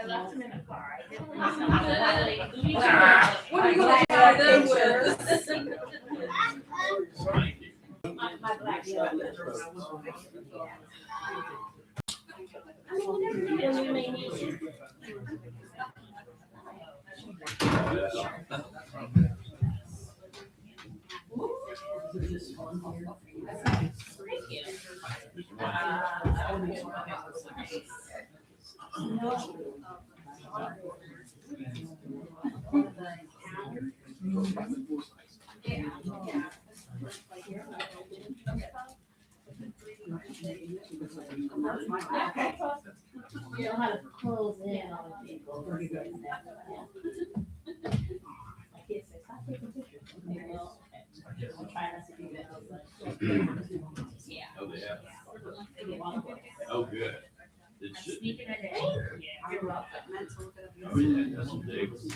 left him in the car. I didn't leave him. What are you gonna try them with? My black dog. I mean, you never know when you may need it. You know how to close in on people. I can't say, stop taking pictures. Okay, well, I'll try not to do that. Yeah. Oh, they have. Oh, good. It should. Sneaking it in. Yeah, you're welcome. Oh, yeah, that's what they was.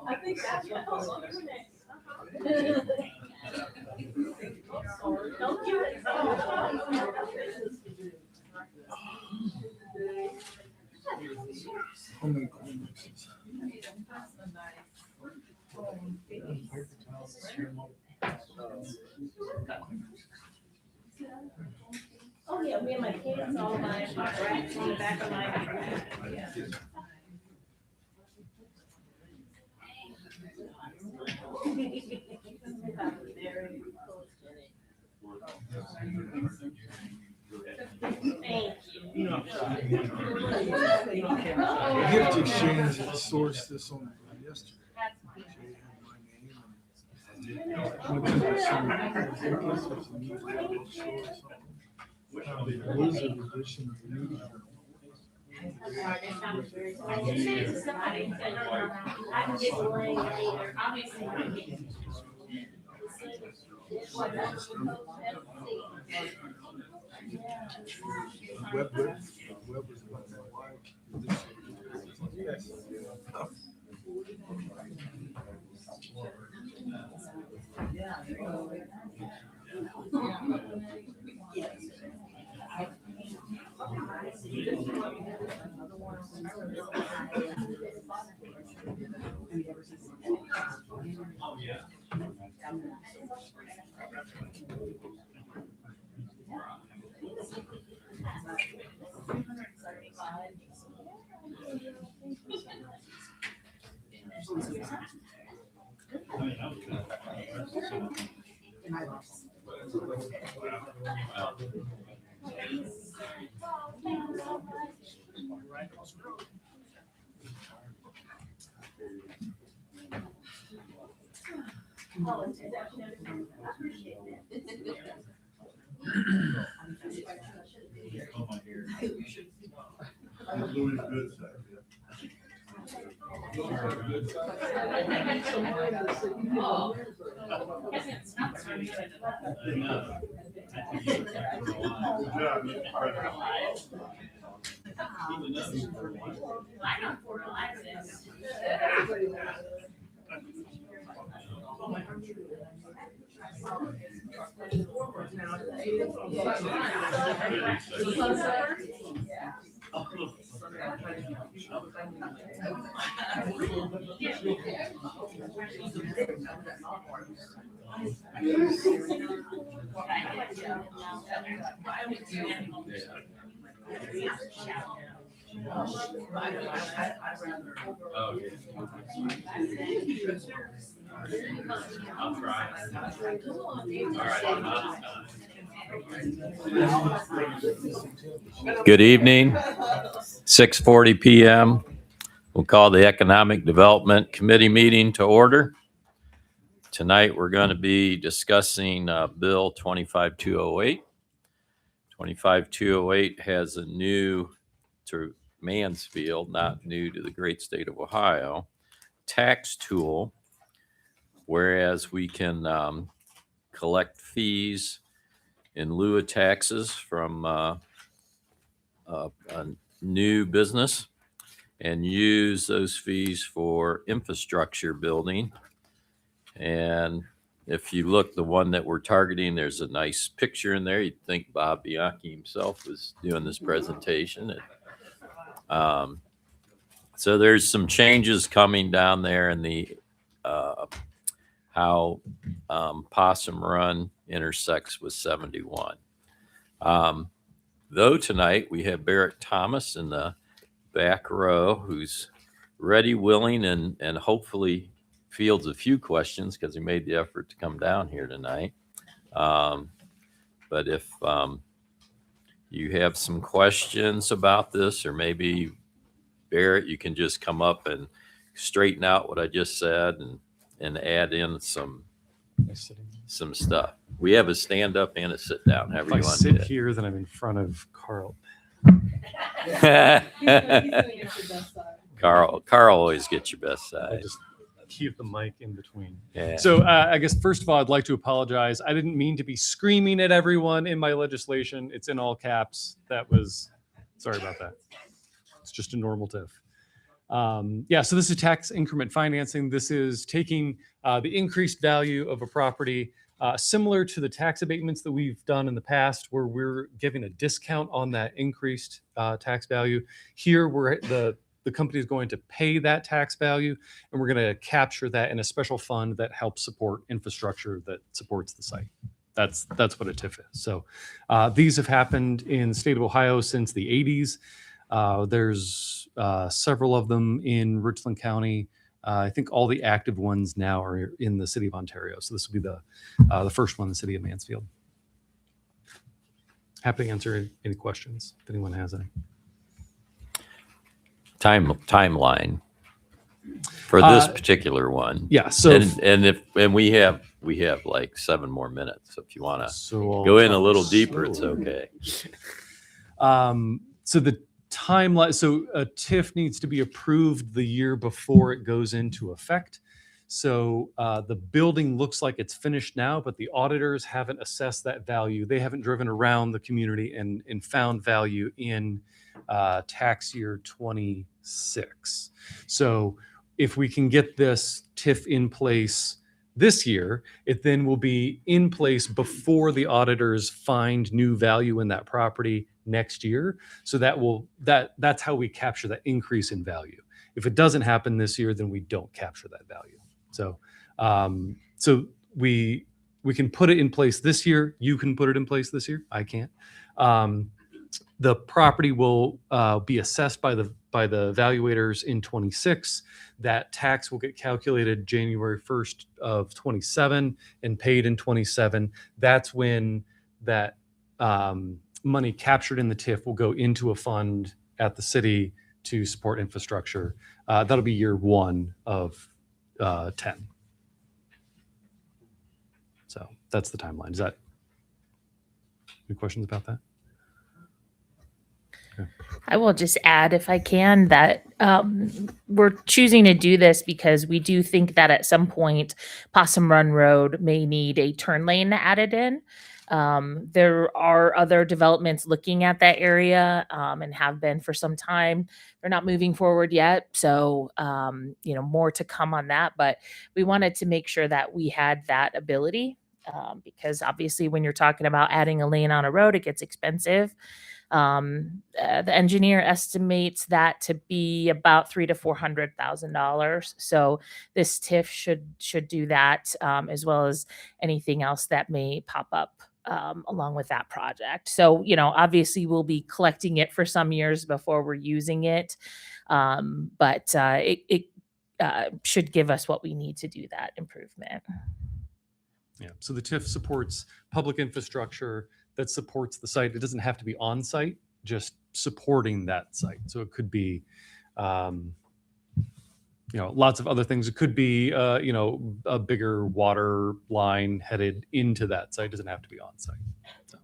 I think that's what else you're next. Don't do it. Oh, yeah, me and my kids, all my racks on the back of my. Yeah. Thank you. Gift exchange sourced this on yesterday. Blizzard edition of the New York. I just say it to somebody, I can get away later, obviously. Web was about that wide. Yes. I don't fertilize this. Oh, yeah. I'll try. All right. Good evening, 6:40 PM. We'll call the Economic Development Committee meeting to order. Tonight, we're going to be discussing Bill 25208. 25208 has a new, to Mansfield, not new to the great state of Ohio, tax tool, whereas we can collect fees in lieu of taxes from a new business and use those fees for infrastructure building. And if you look, the one that we're targeting, there's a nice picture in there. You'd think Bob Bianchi himself was doing this presentation. So there's some changes coming down there in the how Possum Run intersects with 71. Though tonight we have Barrett Thomas in the back row, who's ready, willing, and hopefully fields a few questions because he made the effort to come down here tonight. But if you have some questions about this, or maybe Barrett, you can just come up and straighten out what I just said and add in some stuff. We have a stand up and a sit down. However If I you want to sit do it. here, then I'm in front of Carl. He's gonna get your best side. Carl always gets your best I'll side. just keep the mic in between. Yeah. So I guess first of all, I'd like to apologize. I didn't mean to be screaming at everyone in my legislation. It's in all caps. Sorry about that. It's just a normal TIF. Yeah, so this is tax increment financing. This is taking the increased value of a property, similar to the tax abatements that we've done in the past, where we're giving a discount on that increased tax value. Here, the company is going to pay that tax value, and we're going to capture that in a special fund that helps support infrastructure that supports the site. That's what a TIF is. So these have happened in the state of Ohio since the 80s. There's several of them in Richland County. I think all the active ones now are in the city of Ontario. So this will be the first one in the city of Mansfield. Happy to answer any questions if anyone has any. Timeline for this particular one. Yeah. So and we have like 7 more minutes. So if you want to I'll go in a talk little deeper, it's slowly. okay. So the timeline, so a TIF needs to be approved the year before it goes into effect. So the building looks like it's finished now, but the auditors haven't assessed that value. They haven't driven around the community and found value in tax year 26. So if we can get this TIF in place this year, it then will be in place before the auditors find new value in that property next year. So that's how we capture that increase in value. If it doesn't happen this year, then we don't capture that value. So we can put it in place this year. You can put it in place this year. I can't. The property will be assessed by the valuators in 26. That tax will get calculated January 1st of 27 and paid in 27. That's when that money captured in the TIF will go into a fund at the city to support infrastructure. That'll be year 1 of 10. So that's the timeline. Is that any questions about that? I will just add, if I can, that we're choosing to do this because we do think that at some point Possum Run Road may need a turn lane added in. There are other developments looking at that area and have been for some time. They're not moving forward yet. So, more to come on that. But we wanted to make sure that we had that ability because obviously when you're talking about adding a lane on a road, it gets expensive. The engineer estimates that to be about $300,000 to $400,000. So this TIF should do that, as well as anything else that may pop up along with that project. So, obviously we'll be collecting it for some years before we're using it. But it should give us what we need to do that improvement. Yeah. So the TIF supports public infrastructure that supports the site. It doesn't have to be on site, just supporting that site. So it could be, lots of other things. It could be, a bigger water line headed into that site. It doesn't have to be on site. So.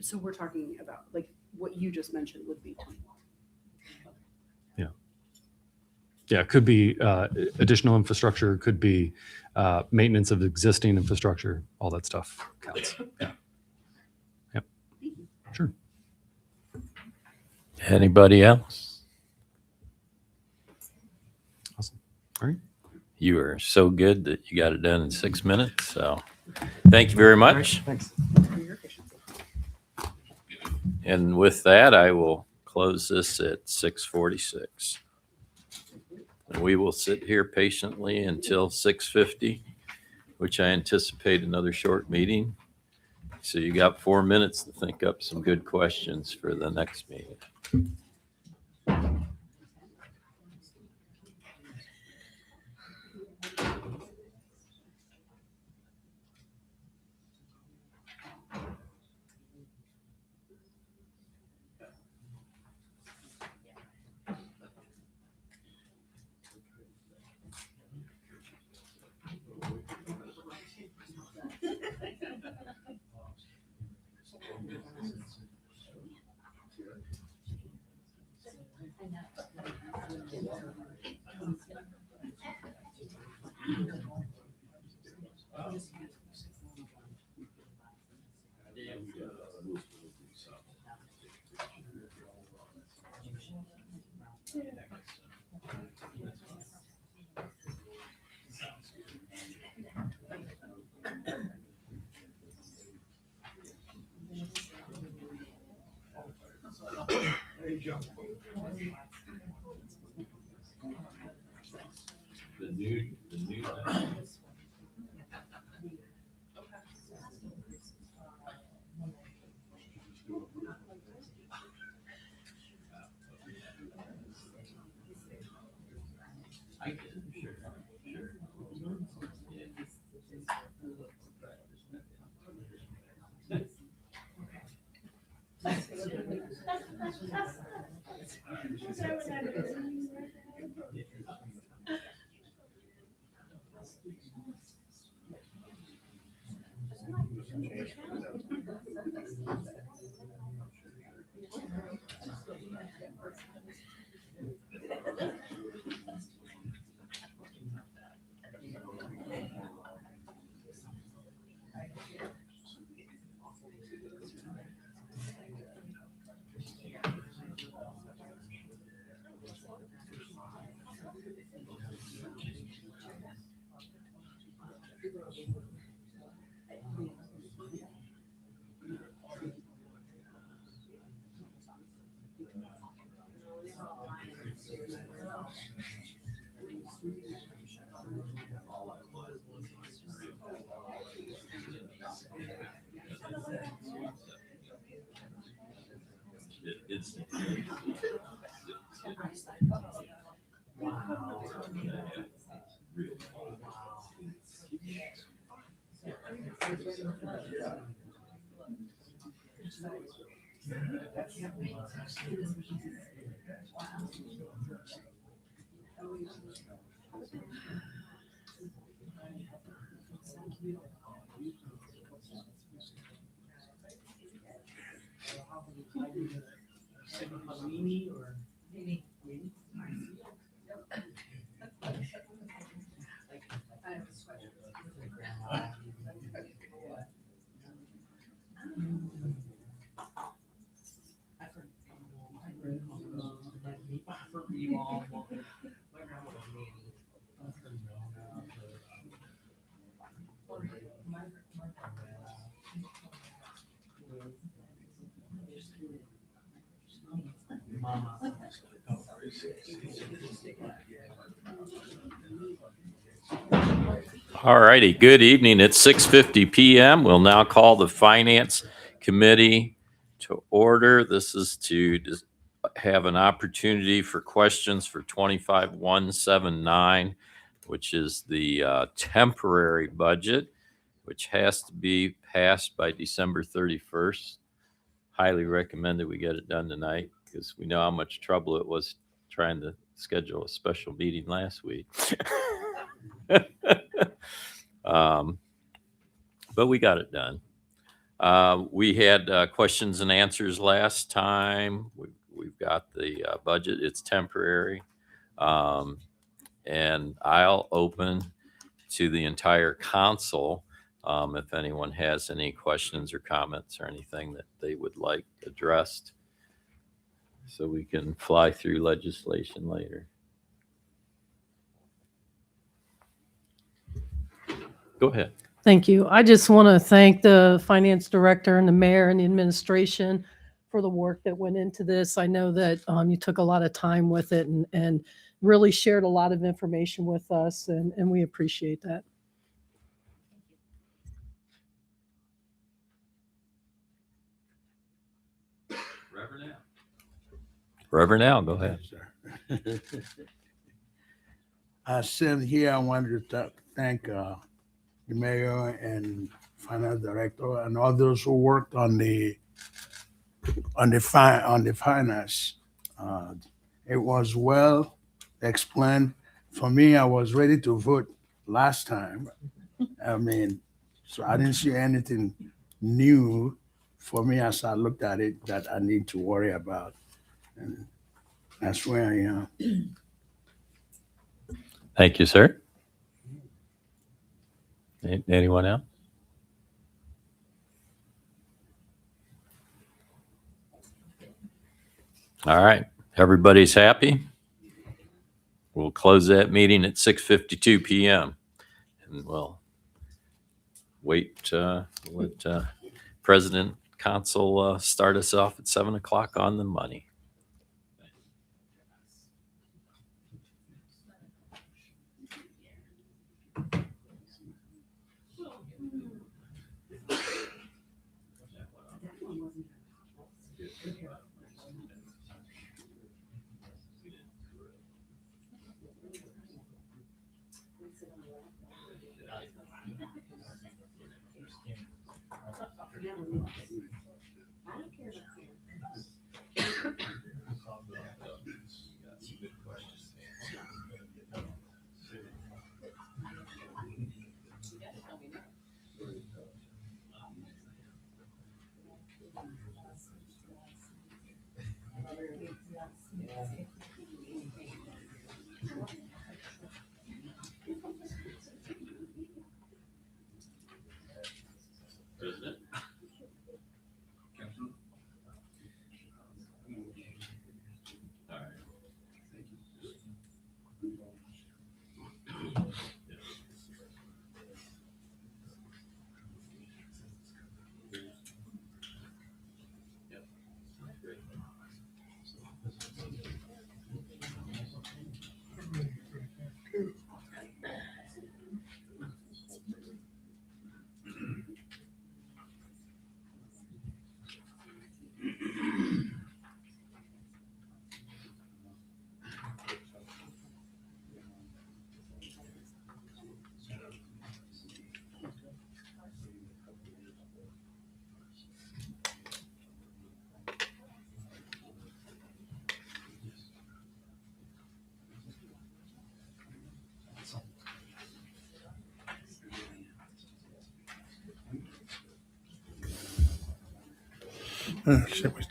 So we're talking about like what you just mentioned would be 21. Yeah, it could be additional infrastructure, could be maintenance of existing infrastructure, all that stuff counts. Yeah. Yep. Sure. Anybody else? Awesome. All right. You are so good that you got it done in 6 minutes. So thank you very much. Thanks. For your efficiency. And with that, I will close this at 6:46. And we will sit here patiently until 6:50, which I anticipate another short meeting. So you got 4 minutes to think up some good questions for the next meeting. All righty. Good evening. It's 6:50 p.m. We'll now call the Finance Committee to order. This is to have an opportunity for questions for 25179, which is the temporary budget, which has to be passed by December 31st. Highly recommend that we get it done tonight because we know how much trouble it was trying to schedule a special meeting last week. But we got it done. We had questions and answers last time. We've got the budget. It's temporary. And I'll open to the entire council if anyone has any questions or comments or anything that they would like addressed, so we can fly through legislation later. Go ahead. Thank you. I just want to thank the finance director and the mayor and the administration for the work that went into this. I know that you took a lot of time with it and really shared a lot of information with us, and we appreciate that. Reverend Al, go ahead. Sitting here, I wanted to thank the mayor and finance director and all those who worked on the finance. It was well explained. For me, I was ready to vote last time. I mean, so I didn't see anything new for me as I looked at it that I need to worry about. And that's where I am. Thank you, sir. Anyone else? All right. Everybody's happy? We'll close that meeting at 6:52 p.m. And we'll wait, let President Consul start us off at 7 o'clock on the money. Should we-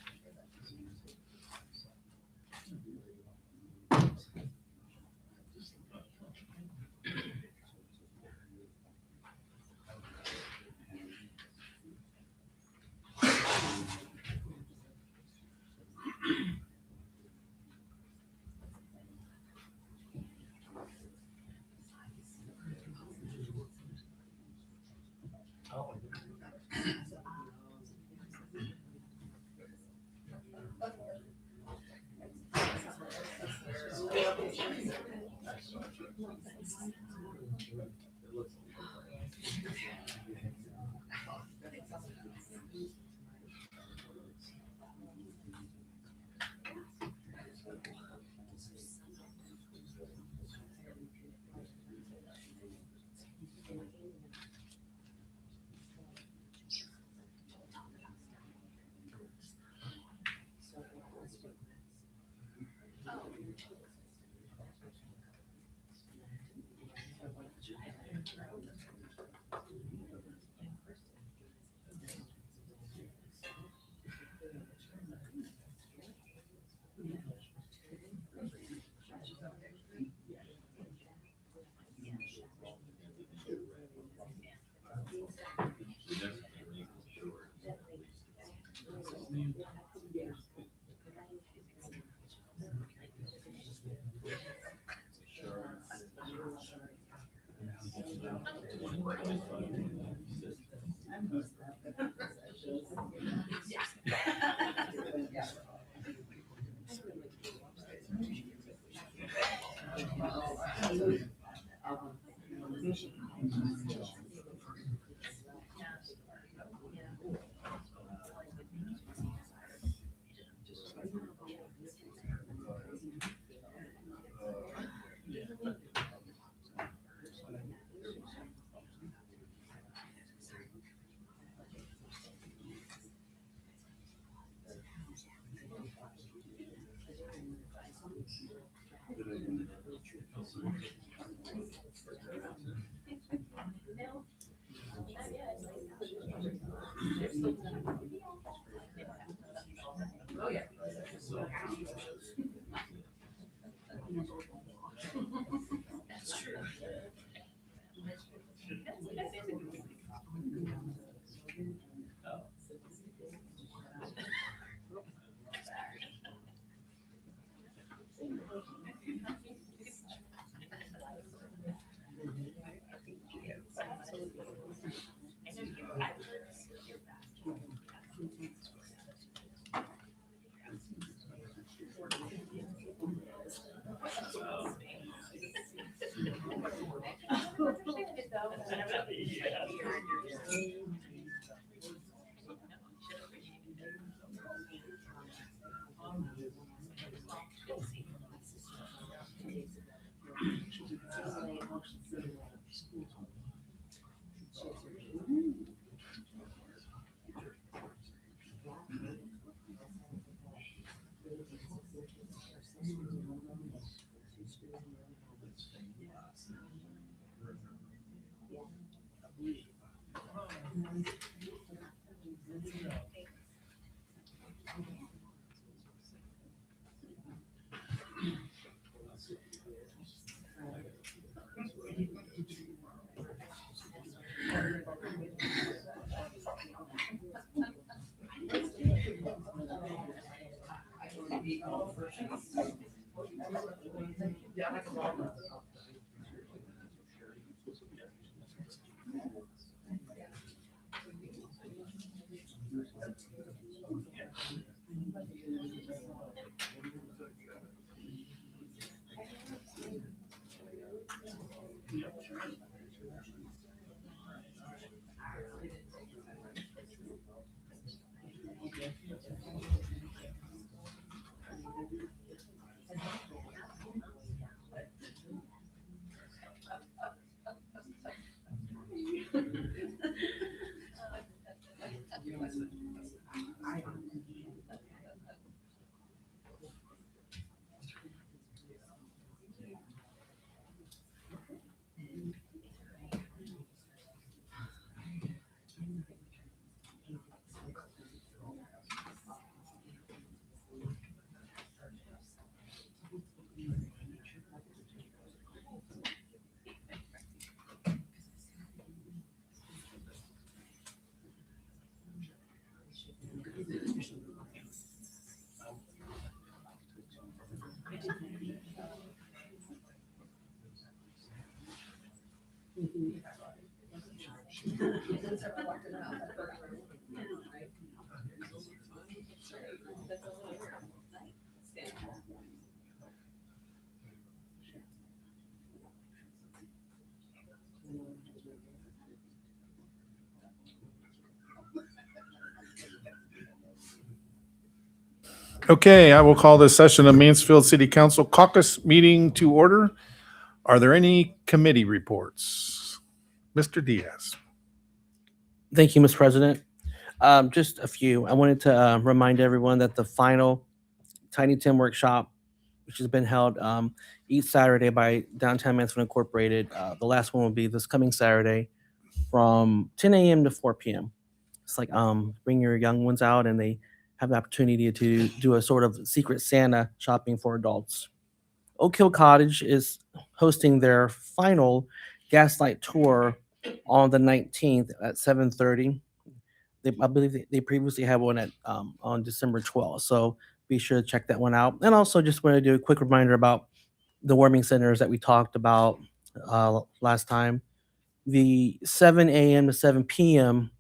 Okay, I will call this session of Mansfield City Council caucus meeting to order. Are there any committee reports? Mr. Diaz. Thank you, Mr. President. Just a few. I wanted to remind everyone that the final Tiny Tim workshop, which has been held each Saturday by Downtown Mansfield Incorporated, the last one will be this coming Saturday from 10 a.m. to 4 p.m. It's like bring your young ones out and they have the opportunity to do a sort of secret Santa shopping for adults. Oak Hill Cottage is hosting their final Gaslight tour on the 19th at 7:30. I believe they previously had one at on December 12th. So be sure to check that one out. And also just want to do a quick reminder about the warming centers that we talked about last time. The 7 a.m. to 7 p.m.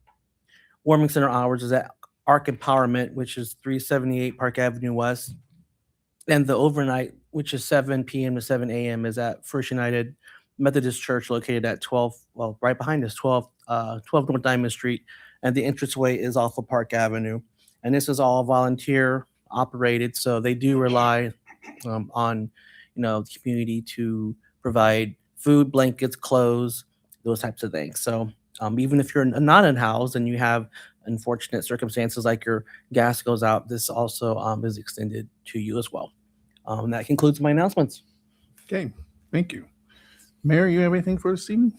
warming center hours is at Arc Empowerment, which is 378 Park Avenue West. And the overnight, which is 7 p.m. to 7 a.m., is at First United Methodist Church, located at 12, well, right behind us, 12 North Diamond Street. And the entranceway is off of Park Avenue. And this is all volunteer operated, so they do rely on, the community to provide food, blankets, clothes, those types of things. So even if you're not in-house and you have unfortunate circumstances like your gas goes out, this also is extended to you as well. That concludes my announcements. Okay, thank you. Mayor, you have anything for this evening?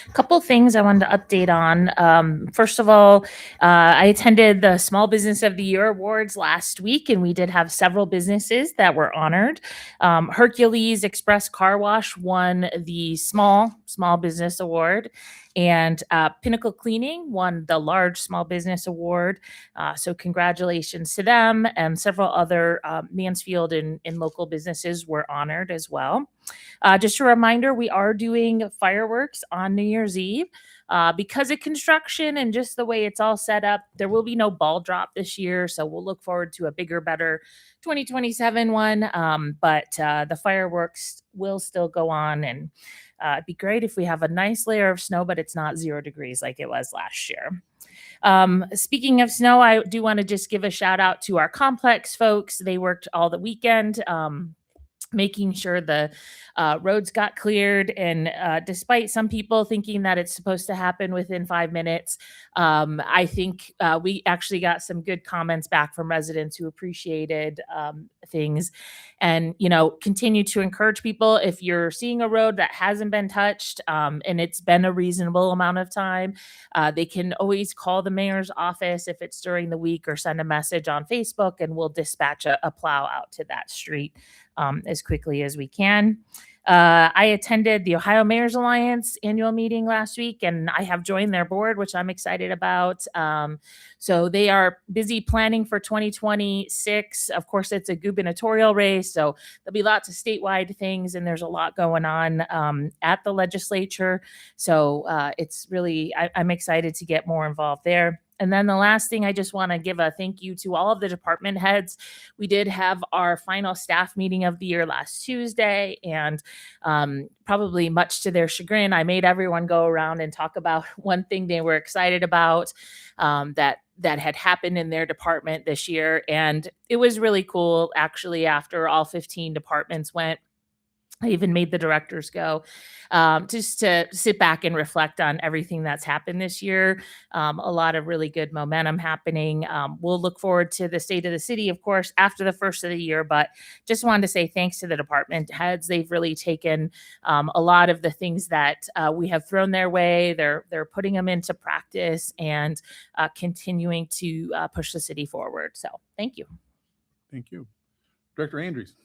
A couple things I wanted to update on. First of all, I attended the Small Business of the Year Awards last week, and we did have several businesses that were honored. Hercules Express Car Wash won the Small Business Award, and Pinnacle Cleaning won the Large Small Business Award. So congratulations to them, and several other Mansfield and local businesses were honored as well. Just a reminder, we are doing fireworks on New Year's Eve. Because of construction and just the way it's all set up, there will be no ball drop this year. So we'll look forward to a bigger, better 2027 one. But the fireworks will still go on. And it'd be great if we have a nice layer of snow, but it's not 0 degrees like it was last year. Speaking of snow, I do want to just give a shout out to our complex folks. They worked all the weekend. Making sure the roads got cleared. And despite some people thinking that it's supposed to happen within 5 minutes, I think we actually got some good comments back from residents who appreciated things. And, continue to encourage people, if you're seeing a road that hasn't been touched and it's been a reasonable amount of time, they can always call the mayor's office if it's during the week, or send a message on Facebook, and we'll dispatch a plow out to that street as quickly as we can. I attended the Ohio Mayor's Alliance annual meeting last week, and I have joined their board, which I'm excited about. So they are busy planning for 2026. Of course, it's a gubernatorial race, so there'll be lots of statewide things, and there's a lot going on at the legislature. So it's really, I'm excited to get more involved there. And then the last thing, I just want to give a thank you to all of the department heads. We did have our final staff meeting of the year last Tuesday, and probably much to their chagrin, I made everyone go around and talk about one thing they were excited about that had happened in their department this year. And it was really cool, actually, after all 15 departments went. I even made the directors go just to sit back and reflect on everything that's happened this year. A lot of really good momentum happening. We'll look forward to the state of the city, of course, after the first of the year, but just wanted to say thanks to the department heads. They've really taken a lot of the things that we have thrown their way. They're putting them into practice and continuing to push the city forward. So thank you. Thank you. Director Andrews.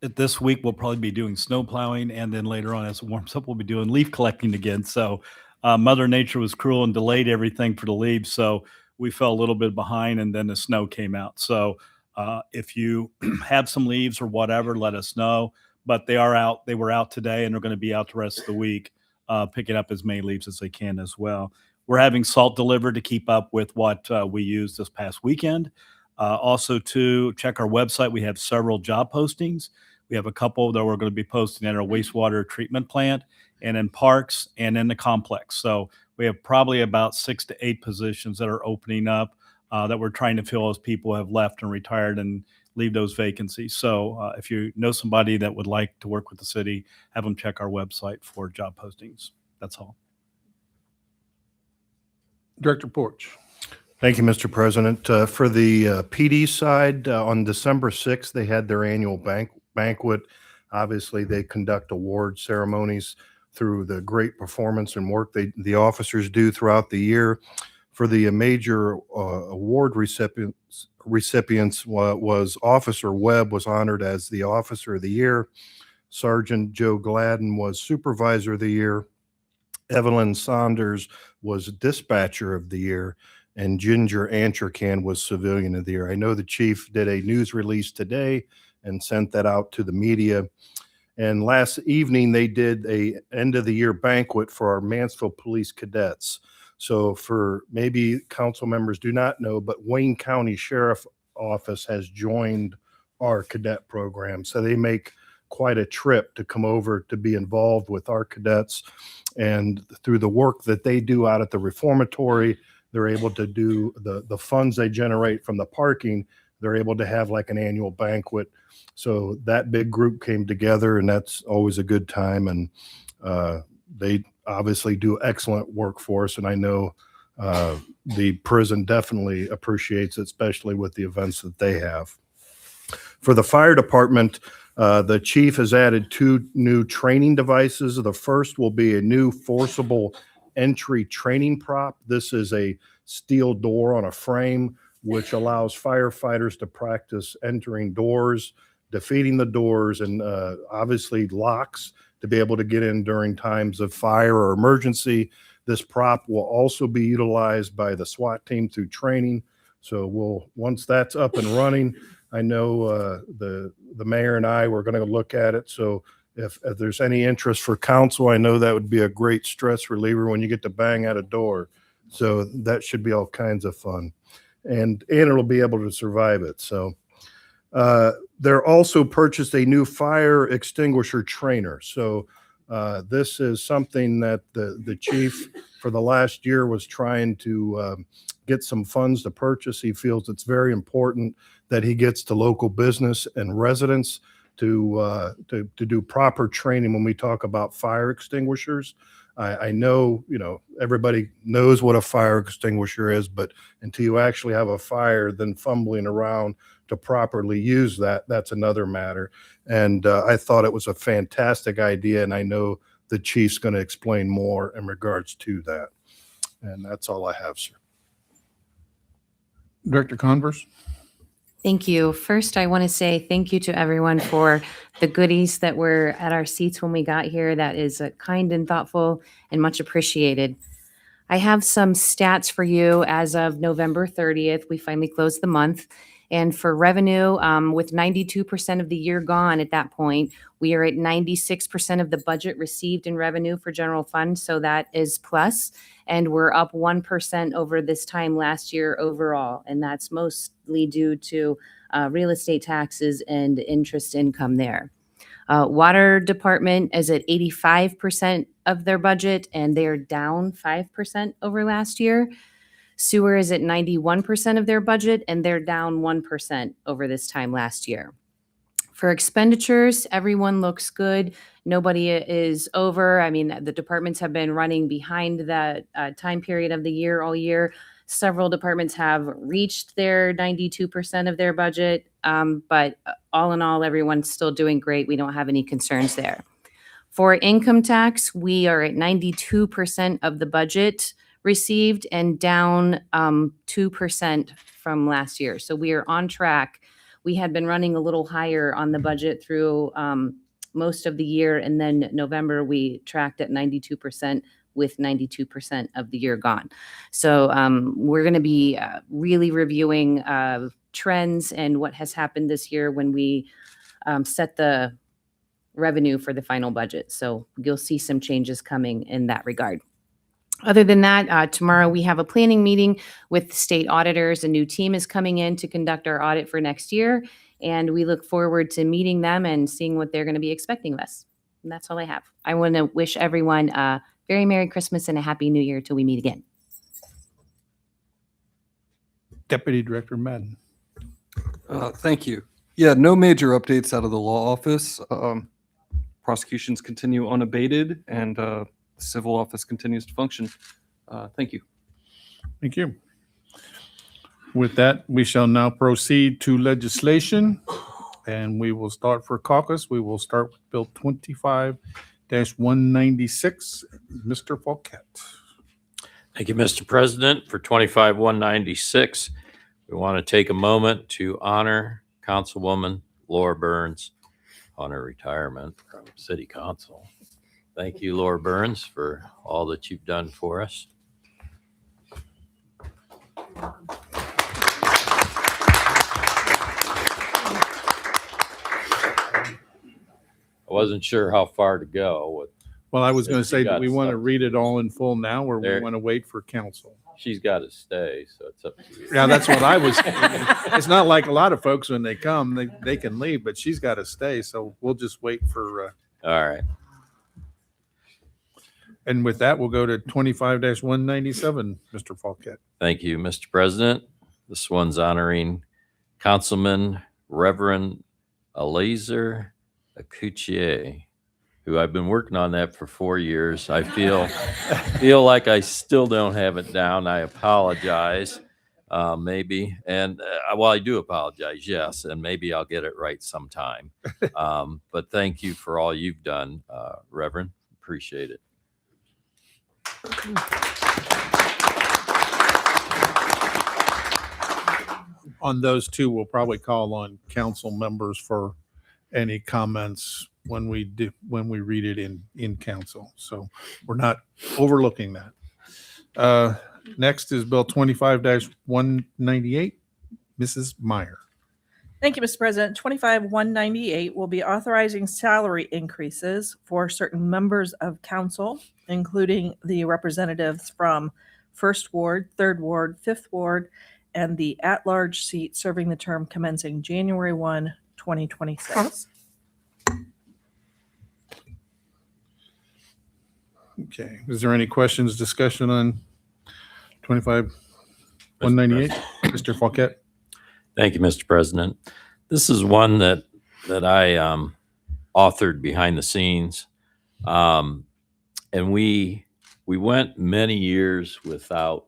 This week we'll probably be doing snow plowing, and then later on, as it warms up, we'll be doing leaf collecting again. So Mother Nature was cruel and delayed everything for the leaves, so we fell a little bit behind, and then the snow came out. So if you have some leaves or whatever, let us know. But they are out. They were out today, and they're going to be out the rest of the week, picking up as many leaves as they can as well. We're having salt delivered to keep up with what we used this past weekend. Also, to check our website, we have several job postings. We have a couple that we're going to be posting at our wastewater treatment plant, and in parks, and in the complex. So we have probably about 6 to 8 positions that are opening up that we're trying to fill as people have left and retired and leave those vacancies. So if you know somebody that would like to work with the city, have them check our website for job postings. That's all. Director Porch. Thank you, Mr. President. For the PD side, on December 6th, they had their annual banquet. Obviously, they conduct award ceremonies through the great performance and work the officers do throughout the year. For the major award recipients was Officer Webb was honored as the Officer of the Year. Sergeant Joe Gladden was Supervisor of the Year. Evelyn Saunders was Dispatcher of the Year. And Ginger Anchercan was Civilian of the Year. I know the chief did a news release today and sent that out to the media. And last evening, they did a end of the year banquet for our Mansfield Police Cadets. So for maybe council members do not know, but Wayne County Sheriff Office has joined our cadet program. So they make quite a trip to come over to be involved with our cadets. And through the work that they do out at the reformatory, they're able to do the funds they generate from the parking. They're able to have like an annual banquet. So that big group came together, and that's always a good time. And they obviously do excellent work for us. And I know the prison definitely appreciates it, especially with the events that they have. For the fire department, the chief has added 2 new training devices. The first will be a new forcible entry training prop. This is a steel door on a frame, which allows firefighters to practice entering doors, defeating the doors, and obviously locks to be able to get in during times of fire or emergency. This prop will also be utilized by the SWAT team through training. So once that's up and running, I know the mayor and I were going to look at it. So if there's any interest for council, I know that would be a great stress reliever when you get to bang at a door. So that should be all kinds of fun, and it'll be able to survive it. So they're also purchased a new fire extinguisher trainer. So this is something that the chief for the last year was trying to get some funds to purchase. He feels it's very important that he gets to local business and residents to do proper training when we talk about fire extinguishers. I know, everybody knows what a fire extinguisher is, but until you actually have a fire, then fumbling around to properly use that's another matter. And I thought it was a fantastic idea, and I know the chief's going to explain more in regards to that. And that's all I have, sir. Director Converse? Thank you. First, I want to say thank you to everyone for the goodies that were at our seats when we got here. That is kind and thoughtful and much appreciated. I have some stats for you as of November 30th. We finally closed the month. And for revenue, with 92% of the year gone at that point, we are at 96% of the budget received in revenue for general fund. So that is plus. And we're up 1% over this time last year overall. And that's mostly due to real estate taxes and interest income there. Water department is at 85% of their budget, and they're down 5% over last year. Sewer is at 91% of their budget, and they're down 1% over this time last year. For expenditures, everyone looks good. Nobody is over. I mean, the departments have been running behind that time period of the year all year. Several departments have reached their 92% of their budget, but all in all, everyone's still doing great. We don't have any concerns there. For income tax, we are at 92% of the budget received and down 2% from last year. So we are on track. We had been running a little higher on the budget through most of the year, and then November we tracked at 92% with 92% of the year gone. So we're going to be really reviewing trends and what has happened this year when we set the revenue for the final budget. So you'll see some changes coming in that regard. Other than that, tomorrow we have a planning meeting with state auditors. A new team is coming in to conduct our audit for next year, and we look forward to meeting them and seeing what they're going to be expecting of us. And that's all I have. I want to wish everyone a very Merry Christmas and a Happy New Year till we meet again. Deputy Director Madden. Thank you. Yeah, no major updates out of the law office. Prosecutions continue unabated, and the civil office continues to function. Thank you. Thank you. With that, we shall now proceed to legislation, and we will start for caucus. We will start with Bill 25-196. Mr. Fouquet. Thank you, Mr. President. For 25-196, we want to take a moment to honor Councilwoman Laura Burns on her retirement from City Council. Thank you, Laura Burns, for all that you've done for us. I wasn't sure how far to go. Well, I was going to say, do got we want to stuff. read it all in full now, or we There- want to wait for council? She's got to stay, so it's up to you. Yeah, that's what I was thinking. It's not like a lot of folks when they come, they can leave, but she's got to stay. So we'll just wait for, All right. and with that, we'll go to 25-197, Mr. Falquette. Thank you, Mr. President. This one's honoring Councilman Reverend Eleazar Akuchie, who I've been working on that for 4 years. I feel like I still don't have it down. I apologize, maybe. And well, I do apologize, yes, and maybe I'll get it right sometime. But thank you for all you've done, Reverend. Appreciate it. On those two, we'll probably call on council members for any comments when we read it in council. So we're not overlooking that. Next is Bill 25-198, Mrs. Meyer. Thank you, Mr. President. 25-198 will be authorizing salary increases for certain members of council, including the representatives from 1st Ward, 3rd Ward, 5th Ward, and the at-large seat serving the term commencing January 1, 2026. Okay, is there any questions, discussion on 25-198? Mr. Falquette? Thank you, Mr. President. This is one that I authored behind the scenes. And we went many years without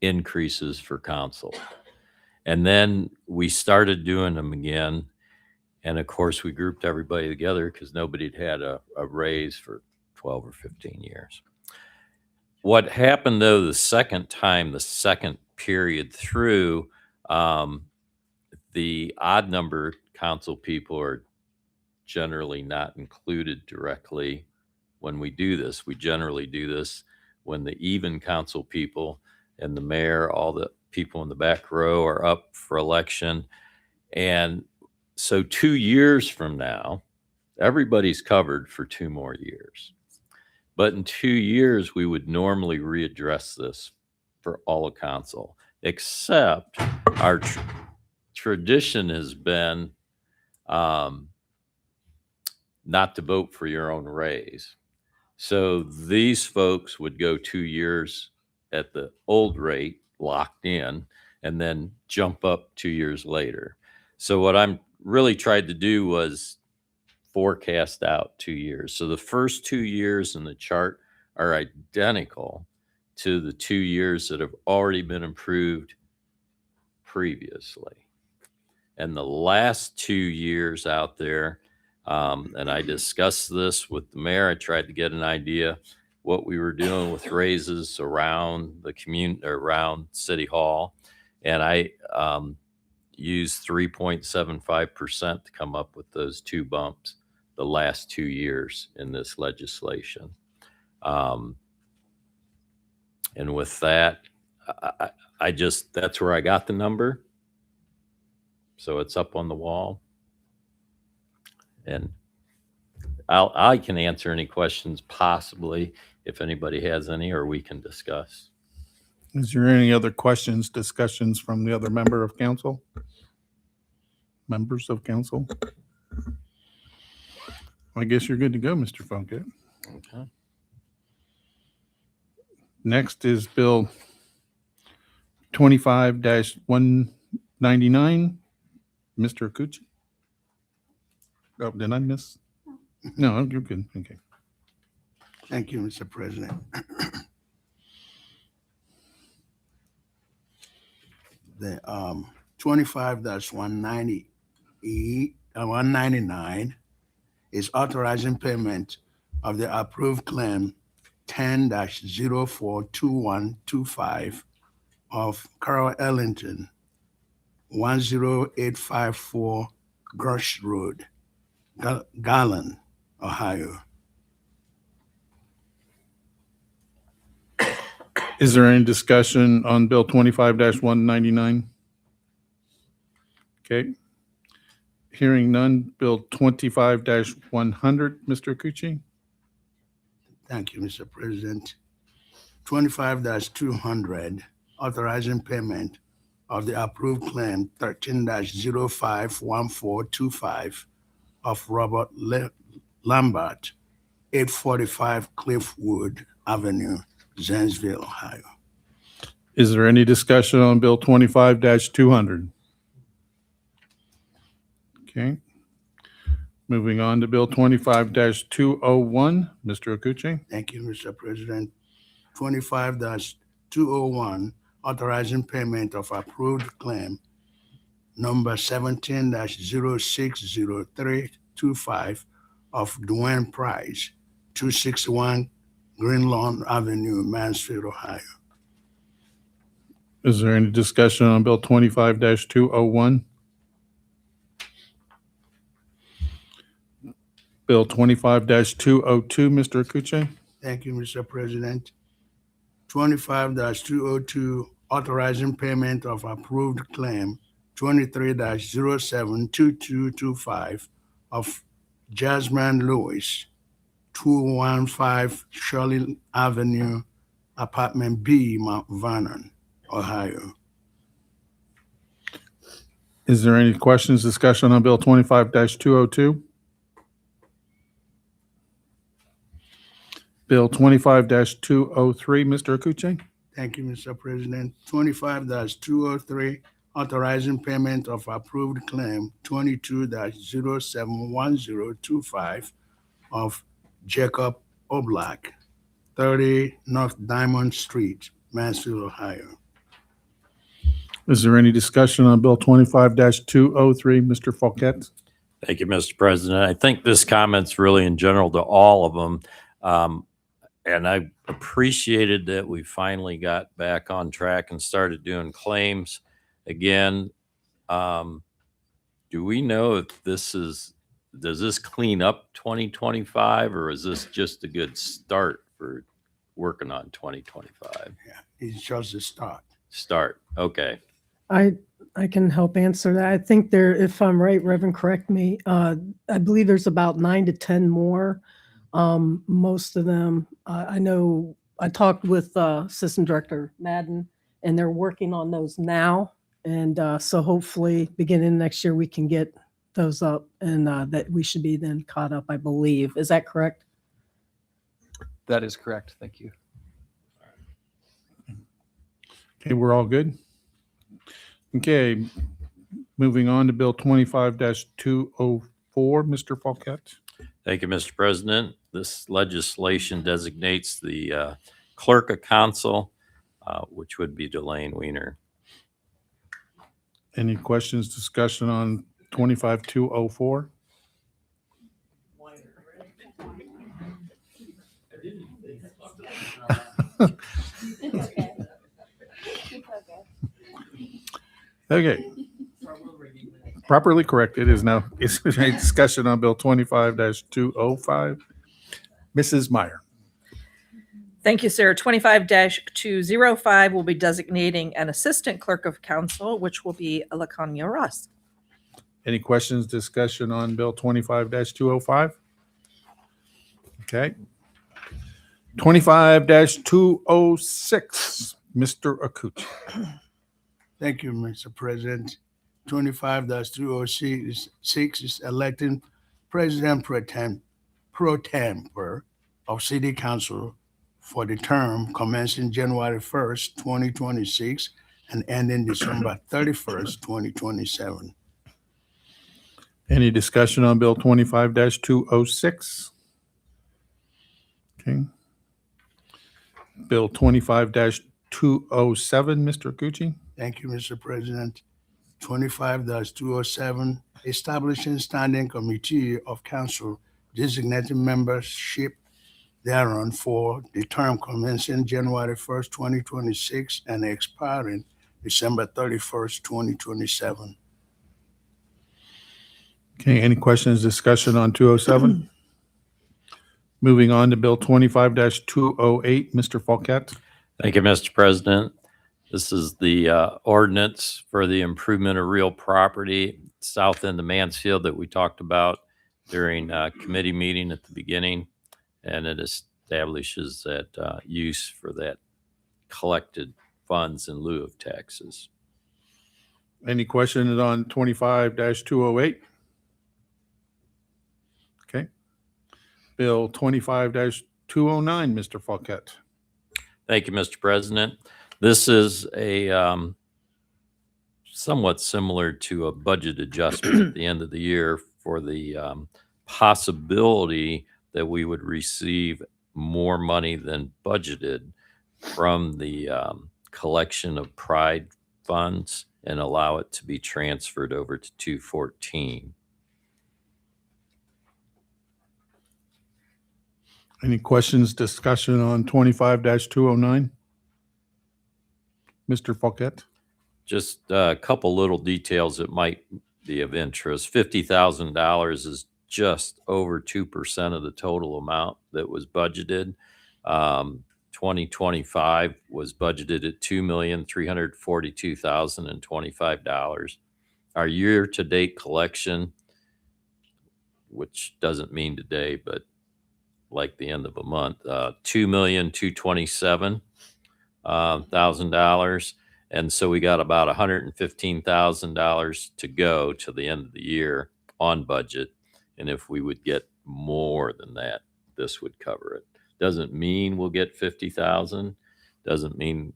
increases for council. And then we started doing them again. And of course, we grouped everybody together because nobody had a raise for 12 or 15 years. What happened though, the second period through, the odd number council people are generally not included directly when we do this. We generally do this when the even council people and the mayor, all the people in the back row are up for election. And so 2 years from now, everybody's covered for 2 more years. But in 2 years, we would normally readdress this for all of council, except our tradition has been not to vote for your own raise. So these folks would go 2 years at the old rate, locked in, and then jump up 2 years later. So what I'm really tried to do was forecast out 2 years. So the first 2 years in the chart are identical to the 2 years that have already been approved previously. And the last 2 years out there, and I discussed this with the mayor, I tried to get an idea what we were doing with raises around the community, around City Hall. And I used 3.75% to come up with those 2 bumps the last 2 years in this legislation. And with that, I just, that's where I got the number. So it's up on the wall. And I can answer any questions possibly if anybody has any, or we can discuss. Is there any other questions, discussions from the other member of council? Members of council? I guess you're good to go, Mr. Falquette. Okay. Next is Bill 25-199, Mr. Akuchi. Oh, did I miss? No, you're good. Okay. Thank you, Mr. President. The 25-199 is authorizing payment of the approved claim 10-042125 of Carl Ellington, 10854 Grush Road, Garland, Ohio. Is there any discussion on Bill 25-199? Okay. Hearing none, Bill 25-100, Mr. Akuchi. Thank you, Mr. President. 25-200, authorizing payment of the approved claim 13-051425 of Robert Lambert, 845 Cliffwood Avenue, Zanesville, Ohio. Is there any discussion on Bill 25-200? Okay. Moving on to Bill 25-201, Mr. Akuchi. Thank you, Mr. President. 25-201, authorizing payment of approved claim number 17-060325 of Dwayne Price, 261 Green Lawn Avenue, Mansfield, Ohio. Is there any discussion on Bill 25-201? Bill 25-202, Mr. Akuchi. Thank you, Mr. President. 25-202, authorizing payment of approved claim 23-072225 of Jasmine Lewis, 215 Shirley Avenue, Apartment B, Mount Vernon, Ohio. Is there any questions, discussion on Bill 25-202? Bill 25-203, Mr. Akuchi. Thank you, Mr. President. 25-203, authorizing payment of approved claim 22-071025 of Jacob Oblak, 30 North Diamond Street, Mansfield, Ohio. Is there any discussion on Bill 25-203, Mr. Fauquet? Thank you, Mr. President. I think this comment's really in general to all of them. And I appreciated that we finally got back on track and started doing claims again. Do we know if does this clean up 2025, or is this just a good start for working on 2025? Yeah, it's just a start. Start. Okay. I can help answer that. I think there, if I'm right, Reverend, correct me. I believe there's about 9 to 10 more. Most of them, I know I talked with Assistant Director Madden, and they're working on those now. And so hopefully beginning next year, we can get those up, and that we should be then caught up, I believe. Is that correct? That is correct. Thank you. Okay, we're all good? Okay, moving on to Bill 25-204, Mr. Fauquet. Thank you, Mr. President. This legislation designates the clerk of council, which would be Delane Weiner. Any questions, discussion on 25-204? Okay. Properly corrected is now, is a discussion on Bill 25-205. Mrs. Meyer. Thank you, sir. 25-205 will be designating an assistant clerk of council, which will be Lacanya Ross. Any questions, discussion on Bill 25-205? Okay. 25-206, Mr. Akuchi. Thank you, Mr. President. 25-206 is electing President pro tempore of City Council for the term commencing January 1st, 2026 and ending December 31st, 2027. Any discussion on Bill 25-206? Okay. Bill 25-207, Mr. Akuchi. Thank you, Mr. President. 25-207, establishing standing committee of council designating membership thereon for the term commencing January 1st, 2026 and expiring December 31st, 2027. Okay, any questions, discussion on 207? Moving on to Bill 25-208, Mr. Fauquet. Thank you, Mr. President. This is the ordinance for the improvement of real property. south end of Mansfield that we talked about during committee meeting at the beginning. And it establishes that use for that collected funds in lieu of taxes. Any questions on 25-208? Okay. Bill 25-209, Mr. Fauquet. Thank you, Mr. President. This is a somewhat similar to a budget adjustment at the end of the year for the possibility that we would receive more money than budgeted from the collection of Pride funds and allow it to be transferred over to 214. Any questions, discussion on 25-209? Mr. Fauquet? Just a couple little details that might be of interest. $50,000 is just over 2% of the total amount that was budgeted. 2025 was budgeted at $2,342,025. Our year-to-date collection, which doesn't mean today, but like the end of a month, $2,227,000. And so we got about $115,000 to go to the end of the year on budget. And if we would get more than that, this would cover it. Doesn't mean we'll get 50,000. Doesn't mean,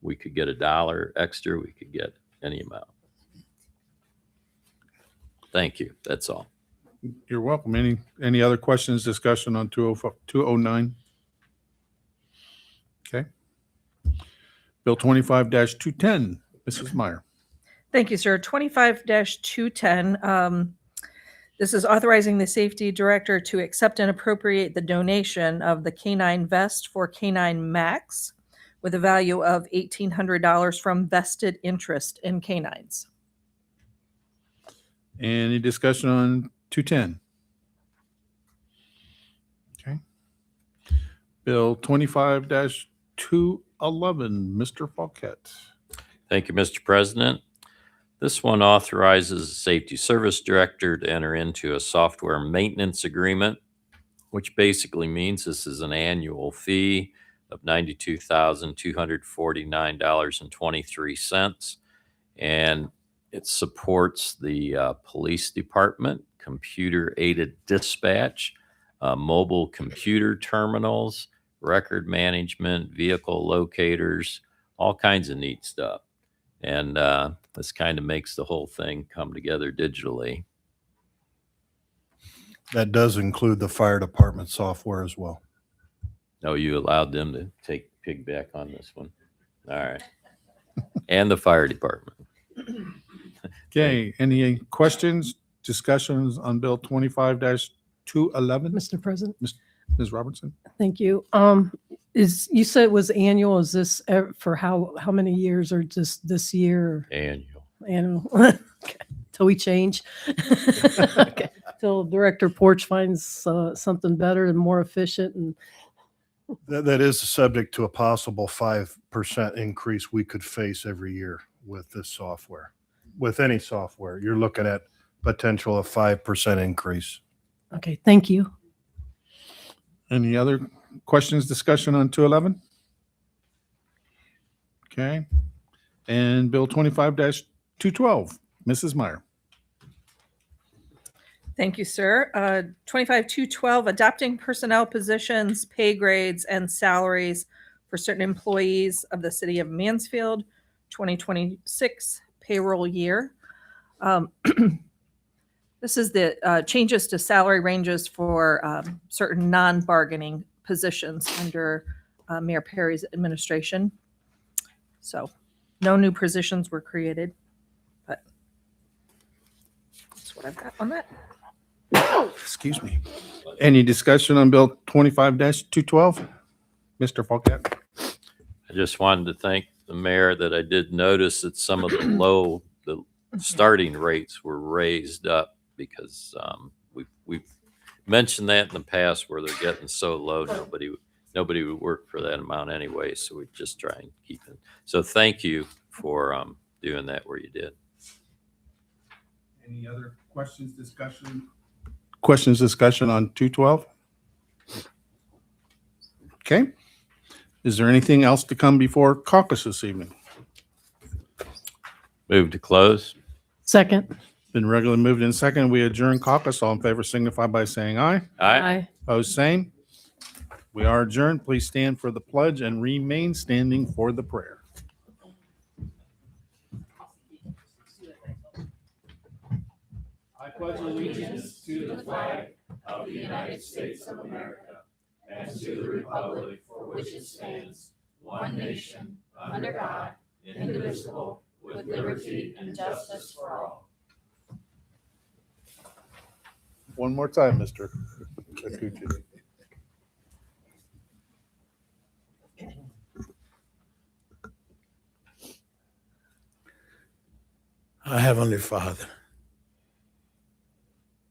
we could get $1 extra. We could get any amount. Thank you. That's all. You're welcome. Any other questions, discussion on 209? Okay. Bill 25-210, Mrs. Meyer. Thank you, sir. 25-210. This is authorizing the safety director to accept and appropriate the donation of the K9 vest for K9 Max with a value of $1,800 from vested interest in canines. Any discussion on 210? Okay. Bill 25-211, Mr. Fauquet. Thank you, Mr. President. This one authorizes the Safety Service Director to enter into a software maintenance agreement, which basically means this is an annual fee of $92,249.23. And it supports the police department, computer-aided dispatch, mobile computer terminals, record management, vehicle locators, all kinds of neat stuff. And this kind of makes the whole thing come together digitally. That does include the fire department software as well. Oh, you allowed them to take piggyback on this one. All right. And the fire department. Okay, any questions, discussions on Bill 25-211? Mr. President, Ms. Robertson? thank you. You said it was annual. Is this for how many years, or just this year? Annual. Annual. Okay. Till we change. Okay. Till Director Porch finds something better and more efficient. And That is subject to a possible 5% increase we could face every year with this software. With any software, you're looking at potential of 5% increase. okay, thank you. Any other questions, discussion on 211? Okay. And Bill 25-212, Mrs. Meyer. Thank you, sir. 25-212, adopting personnel positions, pay grades, and salaries for certain employees of the city of Mansfield, 2026 payroll year. This is the changes to salary ranges for certain non-bargaining positions under Mayor Perry's administration. So no new positions were created, but that's what I've got on that. Excuse me. Any discussion on Bill 25-212? Mr. Fauquet? I just wanted to thank the mayor that I did notice that some of the starting rates were raised up because we've mentioned that in the past where they're getting so low, nobody would work for that amount anyway. So we just try and keep it. So thank you for doing that where you did. Any other questions, discussion? Questions, discussion on 212? Okay. Is there anything else to come before caucus this evening? Move to close. Second. Been regularly moved in second. We adjourn caucus. All in favor signify by saying aye. Aye. Opposed, same. We are adjourned. Please stand for the pledge and remain standing for the prayer. I pledge allegiance to the flag of the United States of America and to the republic for which it stands, one nation, under God, indivisible, with liberty and justice for all. One more time, Mr. Kikuchi. Our Heavenly Father,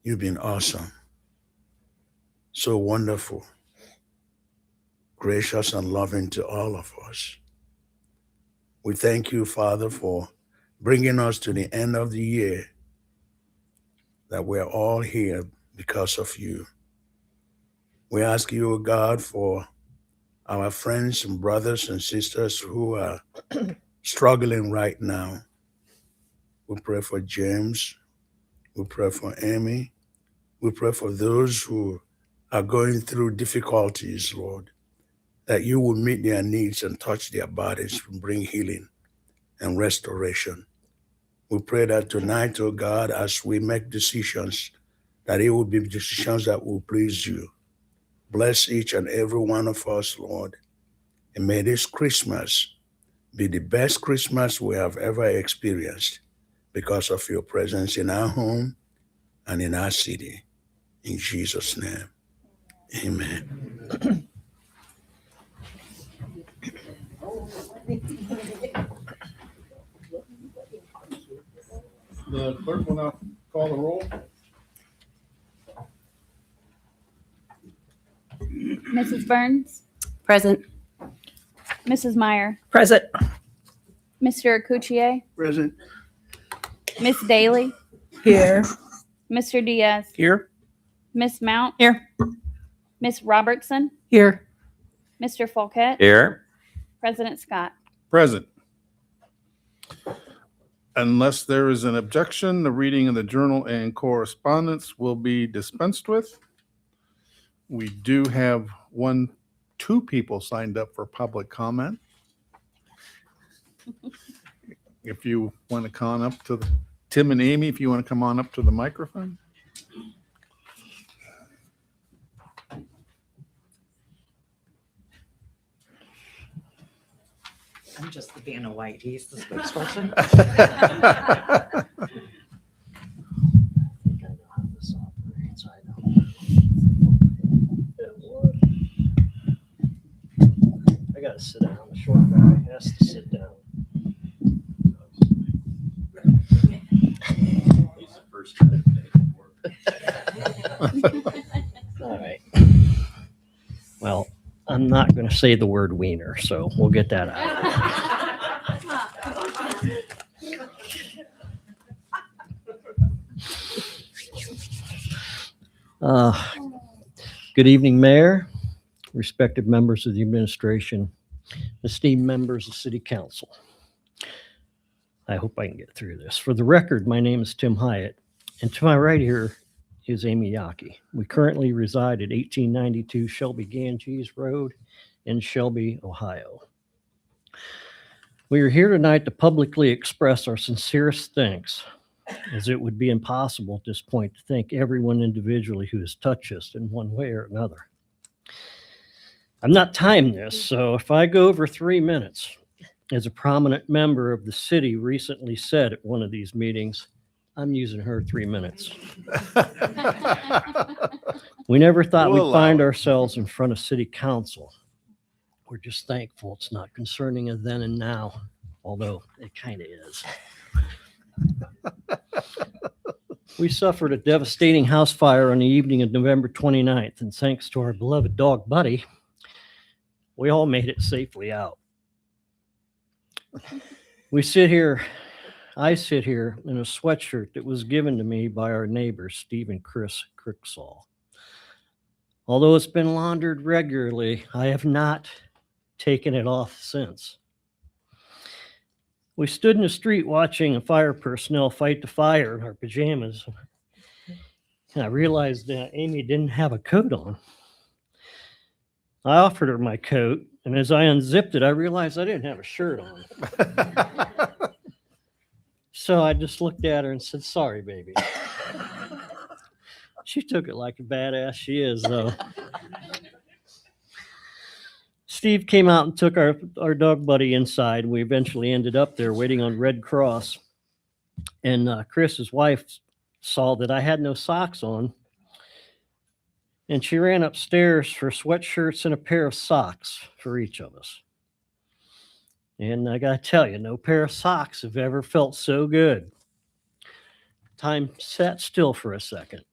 you've been awesome, so wonderful, gracious and loving to all of us. We thank you, Father, for bringing us to the end of the year, that we're all here because of you. We ask you, God, for our friends and brothers and sisters who are struggling right now. We pray for James. We pray for Amy. We pray for those who are going through difficulties, Lord, that you will meet their needs and touch their bodies and bring healing and restoration. We pray that tonight, oh God, as we make decisions, that it will be decisions that will please you. Bless each and every one of us, Lord. And may this Christmas be the best Christmas we have ever experienced because of your presence in our home and in our city. In Jesus' name, amen. The clerk will now call the roll. Mrs. Burns, Present. Mrs. Meyer, Present. Mr. Accouchier, Present. Miss Daly, Here. Mr. Diaz, Here. Miss Mount, Here. Miss Robertson, Here. Mr. Folkett, Here. President Scott. Present. Unless there is an objection, the reading of the journal and correspondence will be dispensed with. We do have two people signed up for public comment. If you want to come on up to Tim and Amy, if you want to come on up to the microphone. I'm just the Vanna White. He's the spokesperson. I gotta sit down. The short guy has to sit down. He's the first guy to All right. Well, I'm not going to say the word wiener, so we'll get that out. Good evening, Mayor, respected members of the administration, esteemed members of City Council. I hope I can get through this. For the record, my name is Tim Hyatt, and to my right here is Amy Yaki. We currently reside at 1892 Shelby Ganges Road in Shelby, Ohio. We are here tonight to publicly express our sincerest thanks, as it would be impossible at this point to thank everyone individually who has touched us in one way or another. I'm not timing this, so if I go over 3 minutes, as a prominent member of the city recently said at one of these meetings, I'm using her 3 minutes. We never thought We'll we'd allow find it. ourselves in front of city council. We're just thankful it's not concerning a then and now, although it kind of is. We suffered a devastating house fire on the evening of November 29th, and thanks to our beloved dog Buddy, we all made it safely out. We sit here I sit here in a sweatshirt that was given to me by our neighbors, Steve and Chris Cricksall. Although it's been laundered regularly, I have not taken it off since. We stood in the street watching a fire personnel fight the fire in our pajamas, and I realized that Amy didn't have a coat on. I offered her my coat, and as I unzipped it, I realized I didn't have a shirt on. So I just looked at her and said, "Sorry, baby." She took it like a badass she is, though. Steve came out and took our dog buddy inside. We eventually ended up there waiting on Red Cross. And Chris, his wife, saw that I had no socks on. And she ran upstairs for sweatshirts and a pair of socks for each of us. And I got to tell you, no pair of socks have ever felt so good. Time sat still for a second.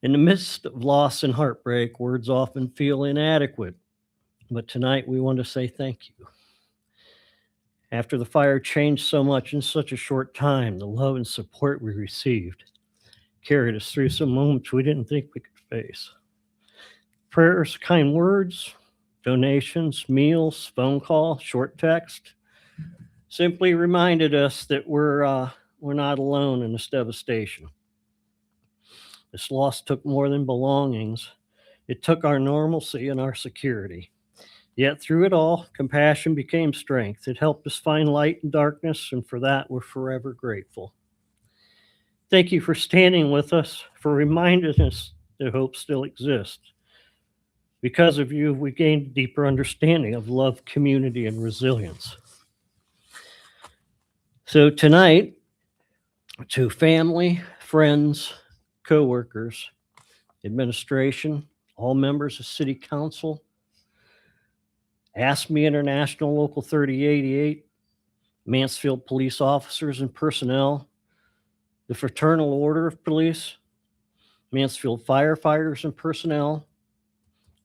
In the midst of loss and heartbreak, words often feel inadequate. But tonight we want to say thank you. After the fire changed so much in such a short time, the love and support we received carried us through some moments we didn't think we could face. Prayers, kind words, donations, meals, phone call, short text simply reminded us that we're not alone in this devastation. This loss took more than belongings. It took our normalcy and our security. Yet through it all, compassion became strength. It helped us find light in darkness, and for that, we're forever grateful. Thank you for standing with us, for reminding us that hope still exists. Because of you, we gained a deeper understanding of love, community, and resilience. So tonight, to family, friends, co-workers, administration, all members of City Council, ASME International Local 3088, Mansfield police officers and personnel, the Fraternal Order of Police, Mansfield firefighters and personnel,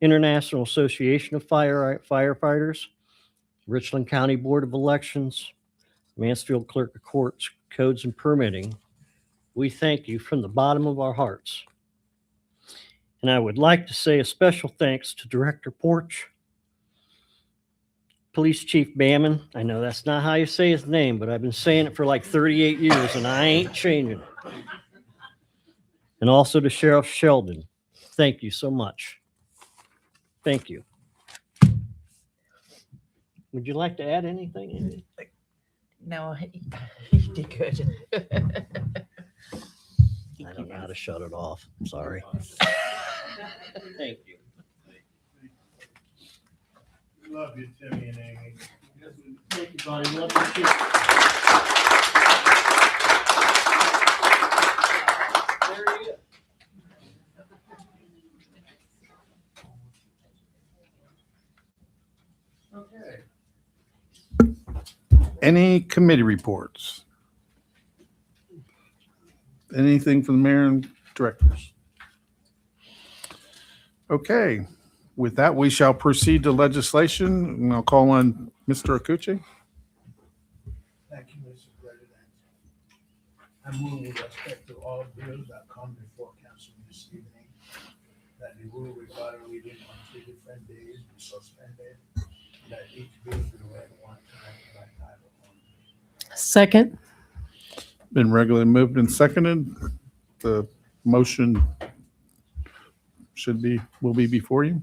International Association of Firefighters, Richland County Board of Elections, Mansfield Clerk of Courts, Codes and Permitting. We thank you from the bottom of our hearts. And I would like to say a special thanks to Director Porch, Police Chief Bamman. I know that's not how you say his name, but I've been saying it for like 38 years and I ain't changing it. And also to Sheriff Sheldon. Thank you so much. Thank you. Would you like to add anything, Amy? No, he did good. I don't know how to shut it off. Sorry. Thank you. Love you, Timmy and Amy. Thank you, buddy. Love you too. Okay. Any committee reports? Anything from the mayor and directors? Okay, with that, we shall proceed to legislation, and I'll call on Mr. Akuchi. Thank you, Mr. President. I move with respect to all bills that come before council this evening, that the rule regarding reading on 3 different days be suspended, that each bill be read one time by title only. Second. Been regularly moved and seconded. The motion will be before you.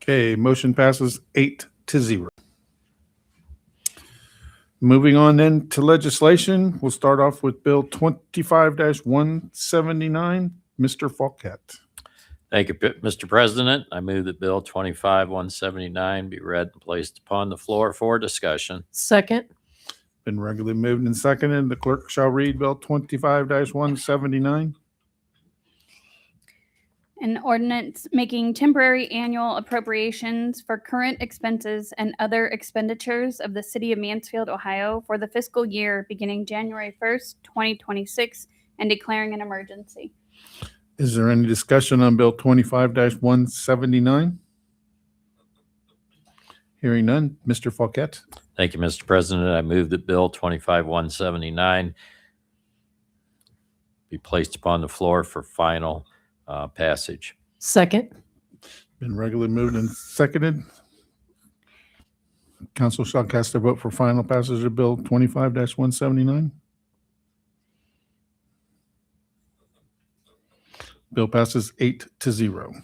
Okay, motion passes 8-0. Moving on then to legislation, we'll start off with Bill 25-179. Mr. Falkett. Thank you, Mr. President. I move that Bill 25-179 be read and placed upon the floor for discussion. Second. Been regularly moved and seconded. The clerk shall read Bill 25-179. An ordinance making temporary annual appropriations for current expenses and other expenditures of the city of Mansfield, Ohio for the fiscal year beginning January 1st, 2026, and declaring an emergency. Is there any discussion on Bill 25-179? Hearing none. Mr. Fouquet. Thank you, Mr. President. I move that Bill 25-179 be placed upon the floor for final passage. Second. Been regularly moved and seconded. Council shall cast their vote for final passage of Bill 25-179. Bill passes 8-0.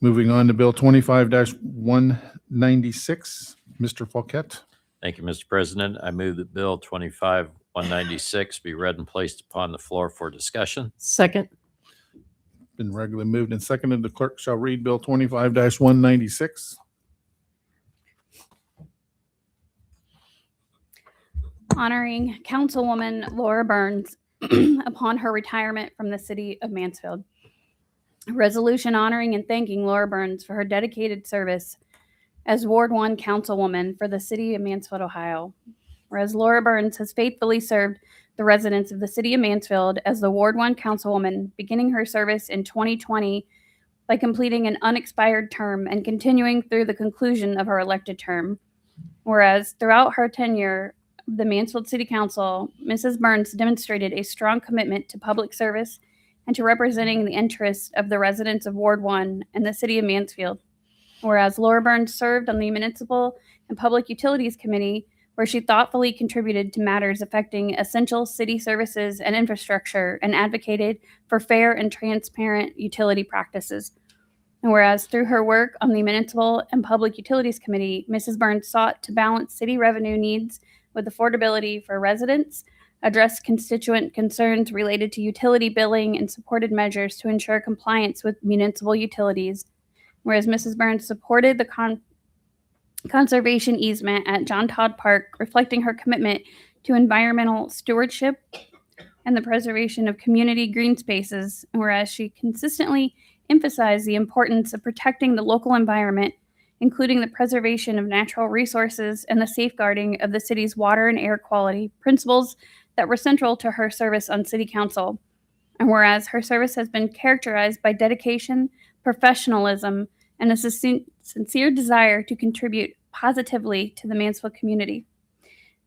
Moving on to Bill 25-196. Mr. Fouquet. Thank you, Mr. President. I move that Bill 25-196 be read and placed upon the floor for discussion. Second. Been regularly moved and seconded. The clerk shall read Bill 25-196. Honoring Councilwoman Laura Burns upon her retirement from the city of Mansfield. A resolution honoring and thanking Laura Burns for her dedicated service as Ward 1 Councilwoman for the city of Mansfield, Ohio. Whereas Laura Burns has faithfully served the residents of the city of Mansfield as the Ward 1 Councilwoman, beginning her service in 2020 by completing an unexpired term and continuing through the conclusion of her elected term. Whereas throughout her tenure of the Mansfield City Council, Mrs. Burns demonstrated a strong commitment to public service and to representing the interests of the residents of Ward 1 and the city of Mansfield. Whereas Laura Burns served on the Municipal and Public Utilities Committee, where she thoughtfully contributed to matters affecting essential city services and infrastructure and advocated for fair and transparent utility practices. And whereas through her work on the Municipal and Public Utilities Committee, Mrs. Burns sought to balance city revenue needs with affordability for residents, addressed constituent concerns related to utility billing, and supported measures to ensure compliance with municipal utilities. Whereas Mrs. Burns supported the conservation easement at John Todd Park, reflecting her commitment to environmental stewardship and the preservation of community green spaces. Whereas she consistently emphasized the importance of protecting the local environment, including the preservation of natural resources and the safeguarding of the city's water and air quality, principles that were central to her service on City Council. And whereas her service has been characterized by dedication, professionalism, and a sincere desire to contribute positively to the Mansfield community.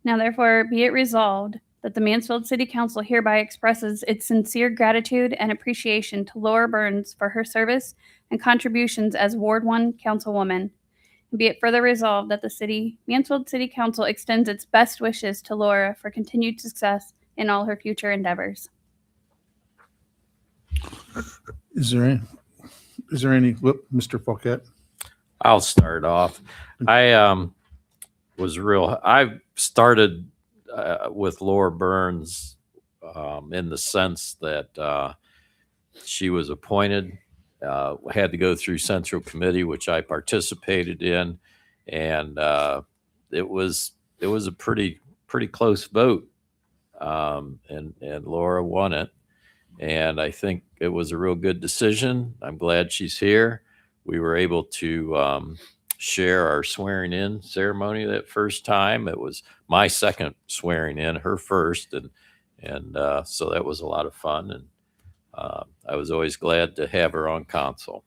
Now, therefore, be it resolved that the Mansfield City Council hereby expresses its sincere gratitude and appreciation to Laura Burns for her service and contributions as Ward 1 Councilwoman. And be it further resolved that the Mansfield City Council extends its best wishes to Laura for continued success in all her future endeavors. Is there any, Mr. Fouquet? I'll start off. I started with Laura Burns in the sense that she was appointed, had to go through Central Committee, which I participated in, and it was a pretty close vote, and Laura won it. And I think it was a real good decision. I'm glad she's here. We were able to share our swearing in ceremony that first time. It was my second swearing in, her first. And so that was a lot of fun. And I was always glad to have her on council.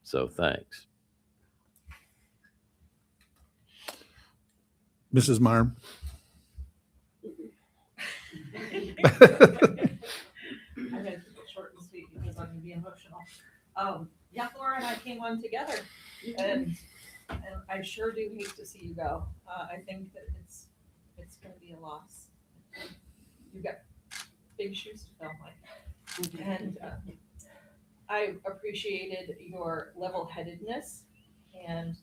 So thanks. Mrs. Meyer. I'm going to keep it short and sweet because I'm going to be emotional. Yeah, Laura and I came on together, and I sure do hate to see you go. I think that it's going to be a loss. You've got big shoes to fill, Mike. And I appreciated your level-headedness, and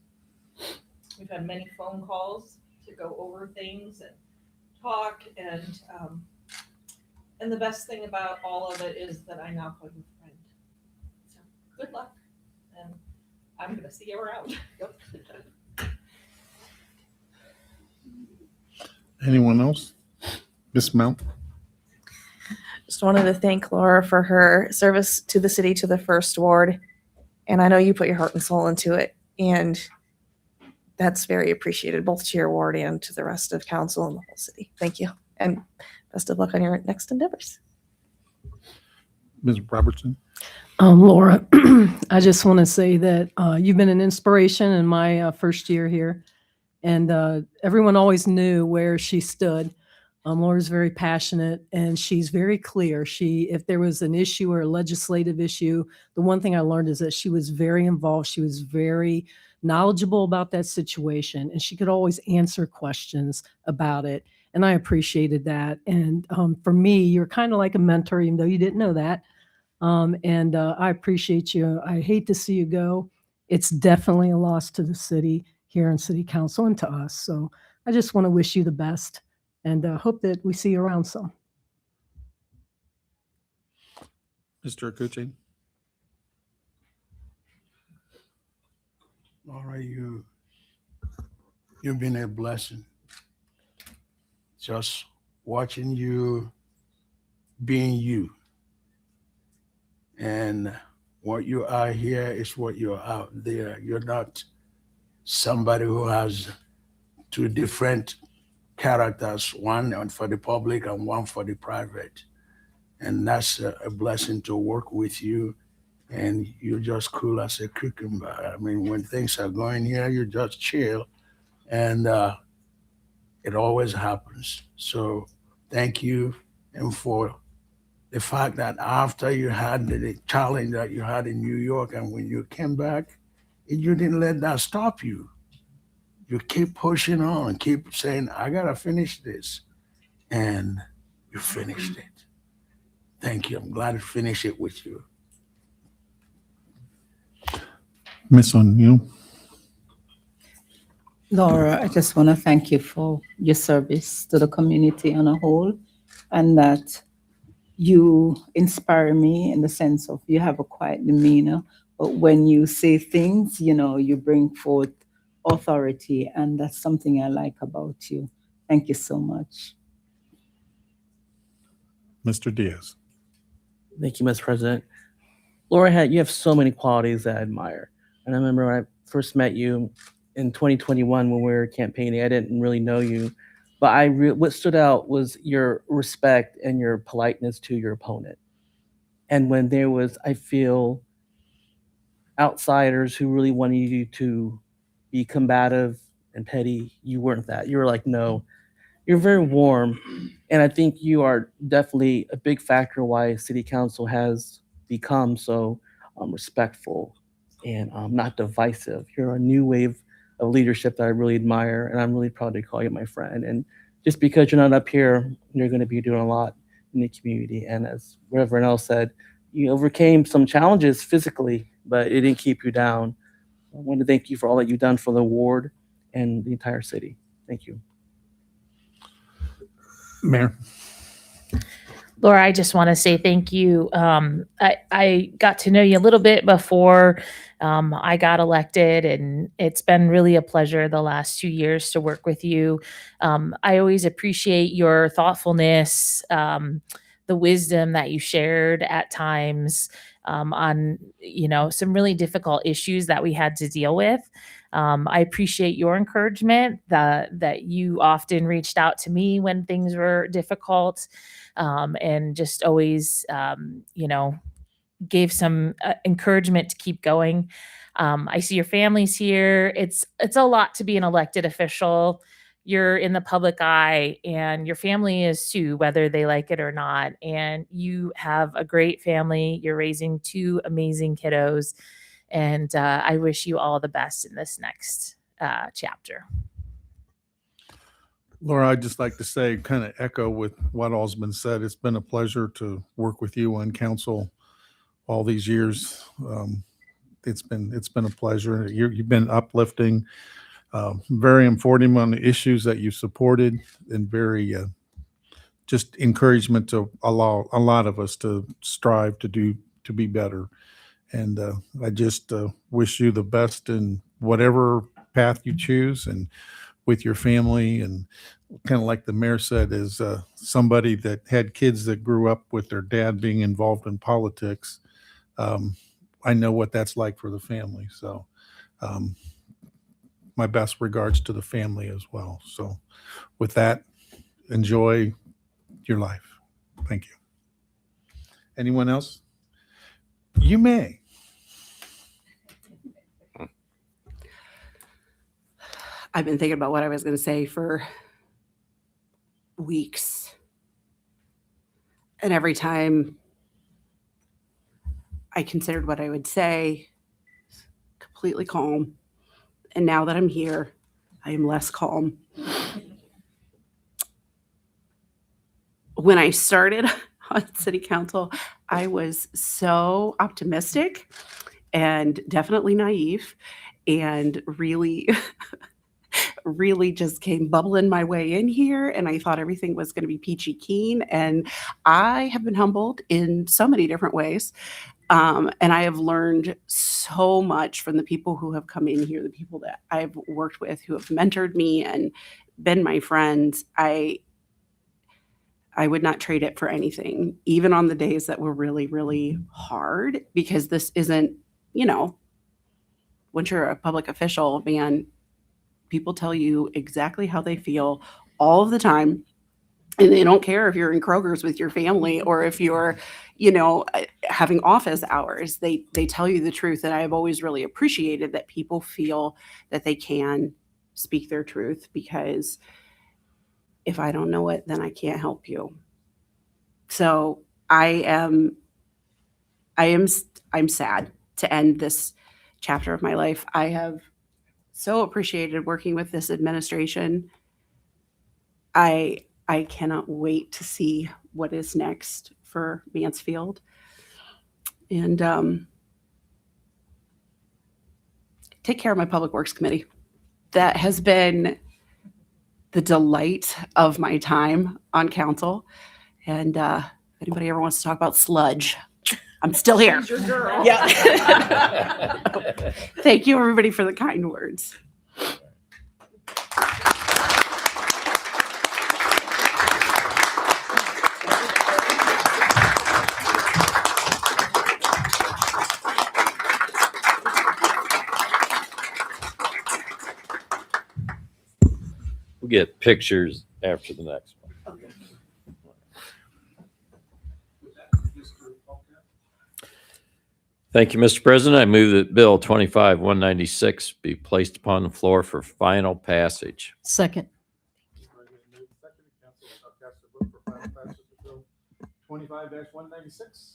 we've had many phone calls to go over things and talk, and the best thing about all of it is that I now call you a friend. So good luck, and I'm going to see you around. Anyone else? Miss Mount. Just wanted to thank Laura for her service to the city, to the first ward. And I know you put your heart and soul into it. And that's very appreciated, both to your ward and to the rest of council and the whole city. Thank you. And best of luck on your next endeavors. Ms. Robertson? Laura, I just want to say that you've been an inspiration in my first year here. And everyone always knew where she stood. Laura's very passionate and she's very clear. If there was an issue or a legislative issue, the one thing I learned is that she was very involved. She was very knowledgeable about that situation and she could always answer questions about it. And I appreciated that. And for me, you're kind of like a mentor, even though you didn't know that. And I appreciate you. I hate to see you go. It's definitely a loss to the city here in City Council and to us. So I just want to wish you the best and hope that we see you around some. Mr. Akuchi? Laura, you've been a blessing. Just watching you being you. And what you are here is what you're out there. You're not somebody who has two different characters, one for the public and one for the private. And that's a blessing to work with you. And you're just cool as a cucumber. I mean, when things are going here, you just chill. And it always happens. So thank you. And for the fact that after you had the challenge that you had in New York and when you came back, you didn't let that stop you. You keep pushing on, keep saying, I gotta finish this. And you finished it. Thank you. I'm glad to finish it with you. Ms. O'Neill? Laura, I just want to thank you for your service to the community on a whole, and that you inspire me in the sense of you have a quiet demeanor, but when you say things, you bring forth authority, and that's something I like about you. Thank you so much. Mr. Diaz? Thank you, Mr. President. Laura, you have so many qualities that I admire. And I remember when I first met you in 2021 when we were campaigning, I didn't really know you, but what stood out was your respect and your politeness to your opponent. And when there was, I feel, outsiders who really wanted you to be combative and petty, you weren't that. You were like, no, you're very warm. And I think you are definitely a big factor why City Council has become so respectful and not divisive. You're a new wave of leadership that I really admire, and I'm really proud to call you my friend. And just because you're not up here, you're going to be doing a lot in the community. And as everyone else said, you overcame some challenges physically, but it didn't keep you down. I want to thank you for all that you've done for the ward and the entire city. Thank you. Mayor? Laura, I just want to say thank you. I got to know you a little bit before I got elected, and it's been really a pleasure the last 2 years to work with you. I always appreciate your thoughtfulness, the wisdom that you shared at times on, some really difficult issues that we had to deal with. I appreciate your encouragement that you often reached out to me when things were difficult. And just always, gave some encouragement to keep going. I see your family's here. It's a lot to be an elected official. You're in the public eye, and your family is too, whether they like it or not. And you have a great family. You're raising 2 amazing kiddos. And I wish you all the best in this next chapter. Laura, I'd just like to say, kind of echo with what all's been said. It's been a pleasure to work with you on council all these years. It's been a pleasure. You've been uplifting, very informative on the issues that you supported, and very just encouragement to a lot of us to strive to be better. And I just wish you the best in whatever path you choose, and with your family and kind of like the mayor said, is somebody that had kids that grew up with their dad being involved in politics. I know what that's like for the family. So my best regards to the family as well. So with that, enjoy your life. Thank you. Anyone else? You may. I've been thinking about what I was going to say for weeks. And every time I considered what I would say, completely calm. And now that I'm here, I am less calm. When I started on city council, I was so optimistic and definitely naive and really really just came bubbling my way in here, and I thought everything was going to be peachy keen. And I have been humbled in so many different ways. And I have learned so much from the people who have come in here, the people that I've worked with who have mentored me and been my friends. I would not trade it for anything, even on the days that were really, really hard, because this isn't, once you're a public official, man, people tell you exactly how they feel all of the time. And they don't care if you're in Kroger's with your family or if you're, having office hours. They tell you the truth. And I have always really appreciated that people feel that they can speak their truth, because if I don't know it, then I can't help you. So I'm sad to end this chapter of my life. I have so appreciated working with this administration. I cannot wait to see what is next for Mansfield. And take care of my Public Works Committee. That has been the delight of my time on council. And if anybody ever wants to talk about sludge, I'm still here. She's your girl. Yeah. Thank you, everybody, for the kind words. We'll get pictures after the next one. Thank you, Mr. President. I move that Bill 25-196 be placed upon the floor for final passage. Second. 25-196.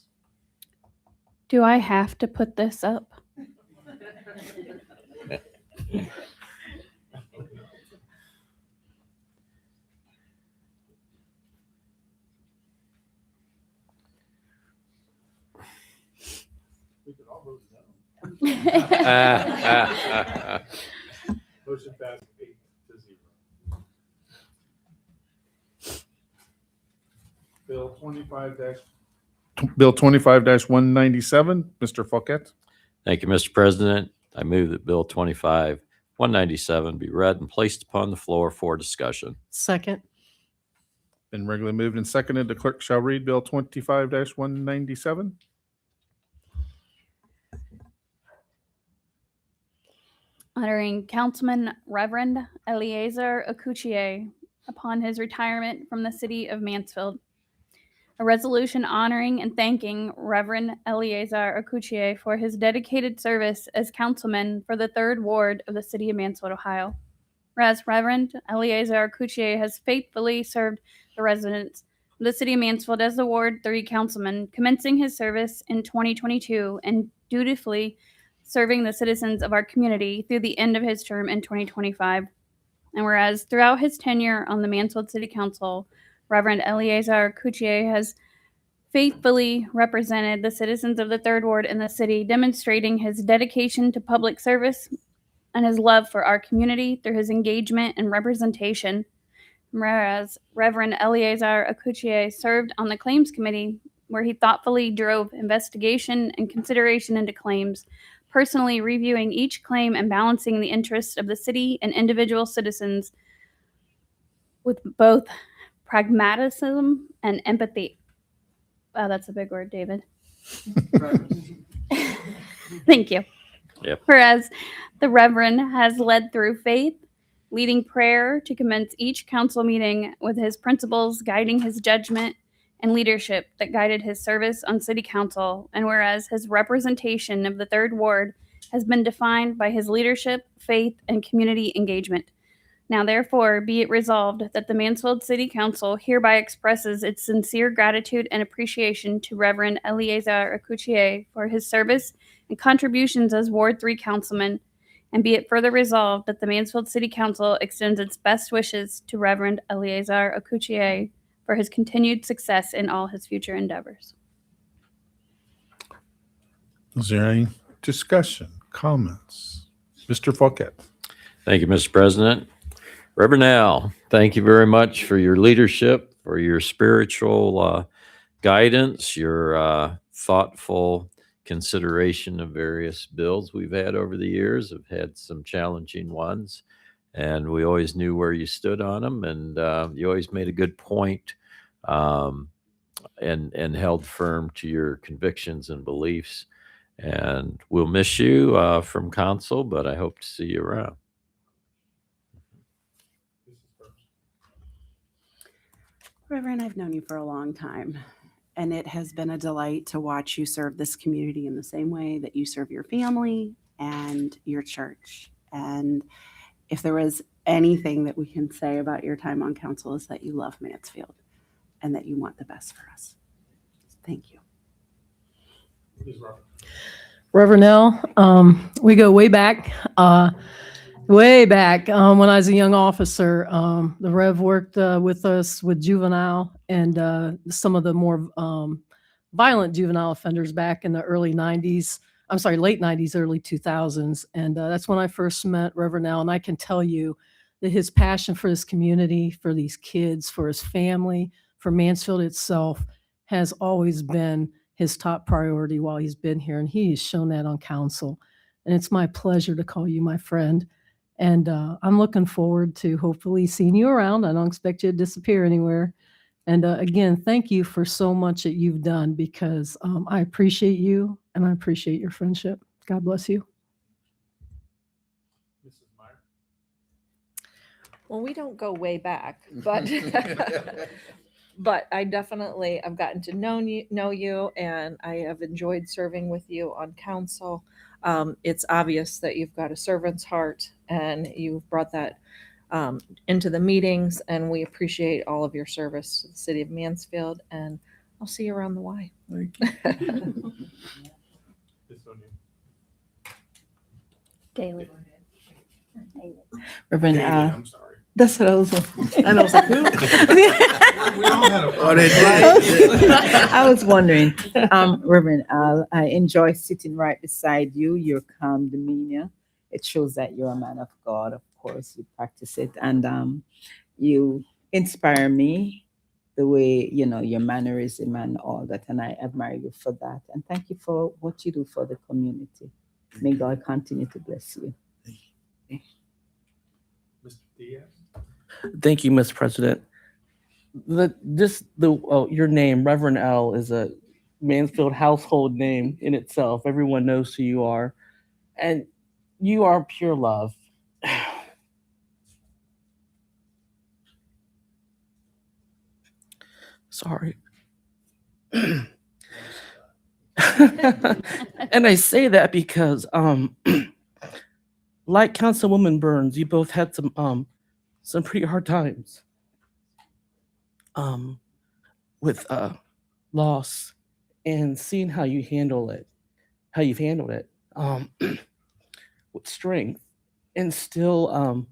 Do I have to put this up? We could all vote no. Motion passed 8-0. Bill 25-197, Mr. Fouquet. Thank you, Mr. President. I move that Bill 25-197 be read and placed upon the floor for discussion. Second. Been regularly moved and seconded. The clerk shall read Bill 25-197. Honoring Councilman Reverend Eleazar Akuchie upon his retirement from the city of Mansfield. A resolution honoring and thanking Reverend Eleazar Akuchie for his dedicated service as councilman for the 3rd Ward of the city of Mansfield, Ohio. Whereas Reverend Eleazar Akuchie has faithfully served the residents of the city of Mansfield as the Ward 3 councilman, commencing his service in 2022 and dutifully serving the citizens of our community through the end of his term in 2025. And whereas throughout his tenure on the Mansfield City Council, Reverend Eleazar Akuchie has faithfully represented the citizens of the 3rd Ward in the city, demonstrating his dedication to public service and his love for our community through his engagement and representation. Whereas Reverend Eleazar Akuchie served on the Claims Committee, where he thoughtfully drove investigation and consideration into claims, personally reviewing each claim and balancing the interests of the city and individual citizens. with both pragmatism and empathy. Wow, that's a big word, David. Thank you. Yep. Whereas the Reverend has led through faith, leading prayer to commence each council meeting with his principles guiding his judgment and leadership that guided his service on city council, and whereas his representation of the Third Ward has been defined by his leadership, faith, and community engagement. Now, therefore, be it resolved that the Mansfield City Council hereby expresses its sincere gratitude and appreciation to Reverend Eleazar Akuchie for his service and contributions as Ward 3 councilman, and be it further resolved that the Mansfield City Council extends its best wishes to Reverend Eleazar Akuchie for his continued success in all his future endeavors. Is there any discussion, comments? Mr. Fouquet. Thank you, Mr. President. Reverend Al, thank you very much for your leadership, for your spiritual guidance, your thoughtful consideration of various bills we've had over the years. Have had some challenging ones, and we always knew where you stood on them, and you always made a good point and held firm to your convictions and beliefs. And we'll miss you from council, but I hope to see you around. Reverend, I've known you for a long time, and it has been a delight to watch you serve this community in the same way that you serve your family and your church. And if there was anything that we can say about your time on council, is that you love Mansfield and that you want the best for us. Thank you. Reverend L, we go way back. Way back when I was a young officer, the Rev worked with us with juvenile and some of the more violent juvenile offenders back in the early 90s. I'm sorry, late 90s, early 2000s. And that's when I first met Reverend Al. And I can tell you that his passion for this community, for these kids, for his family, for Mansfield itself has always been his top priority while he's been here. And he has shown that on council. And it's my pleasure to call you my friend. And I'm looking forward to hopefully seeing you around. I don't expect you to disappear anywhere. And again, thank you for so much that you've done, because I appreciate you and I appreciate your friendship. God bless you. Well, we don't go way back, but but I've gotten to know you, and I have enjoyed serving with you on council. It's obvious that you've got a servant's heart, and you've brought that into the meetings, and we appreciate all of your service to the city of Mansfield, and I'll see you around the Y. Daily. Reverend David, Al. I'm sorry. That's what I was. And I was like, who? We all had a I was wondering, Reverend Al, I enjoy sitting right beside you. Your calm demeanor. It shows that you're a man of God. Of course, you practice it, and you inspire me the way your mannerism and all that. And I admire you for that. And thank you for what you do for the community. May God continue to bless you. Mr. Diaz. Thank you, Mr. President. Your name, Reverend L, is a Mansfield household name in itself. Everyone knows who you are, and you are pure love. Sorry. And I say that because, like Councilwoman Burns, you both had some pretty hard times with loss, and seeing how you've handled it with strength, and still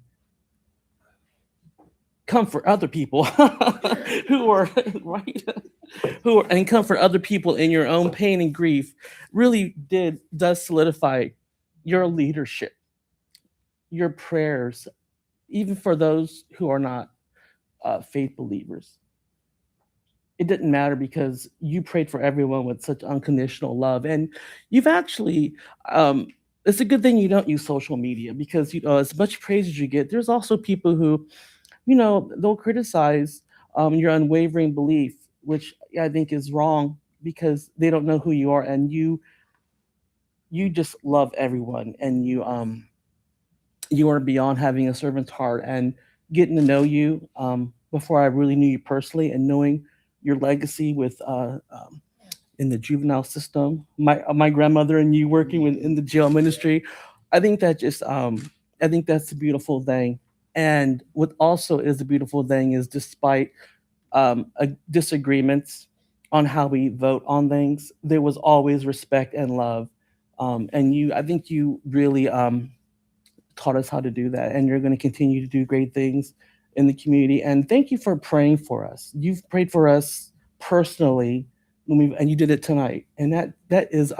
comfort other people and comfort other people in your own pain and grief really does solidify your leadership, your prayers, even for those who are not faith believers. It didn't matter, because you prayed for everyone with such unconditional love. And you've actually, it's a good thing you don't use social media, because as much praise as you get, there's also people who they'll criticize your unwavering belief, which I think is wrong because they don't know who you are, and you just love everyone, and you are beyond having a servant's heart. And getting to know you before I really knew you personally, and knowing your legacy with in the juvenile system, my grandmother and you working in the jail ministry, I think that just I think that's a beautiful thing. And what also is a beautiful thing is, despite disagreements on how we vote on things, there was always respect and love. And I think you really taught us how to do that, and you're going to continue to do great things in the community. And thank you for praying for us. You've prayed for us personally, and you did it tonight, and that is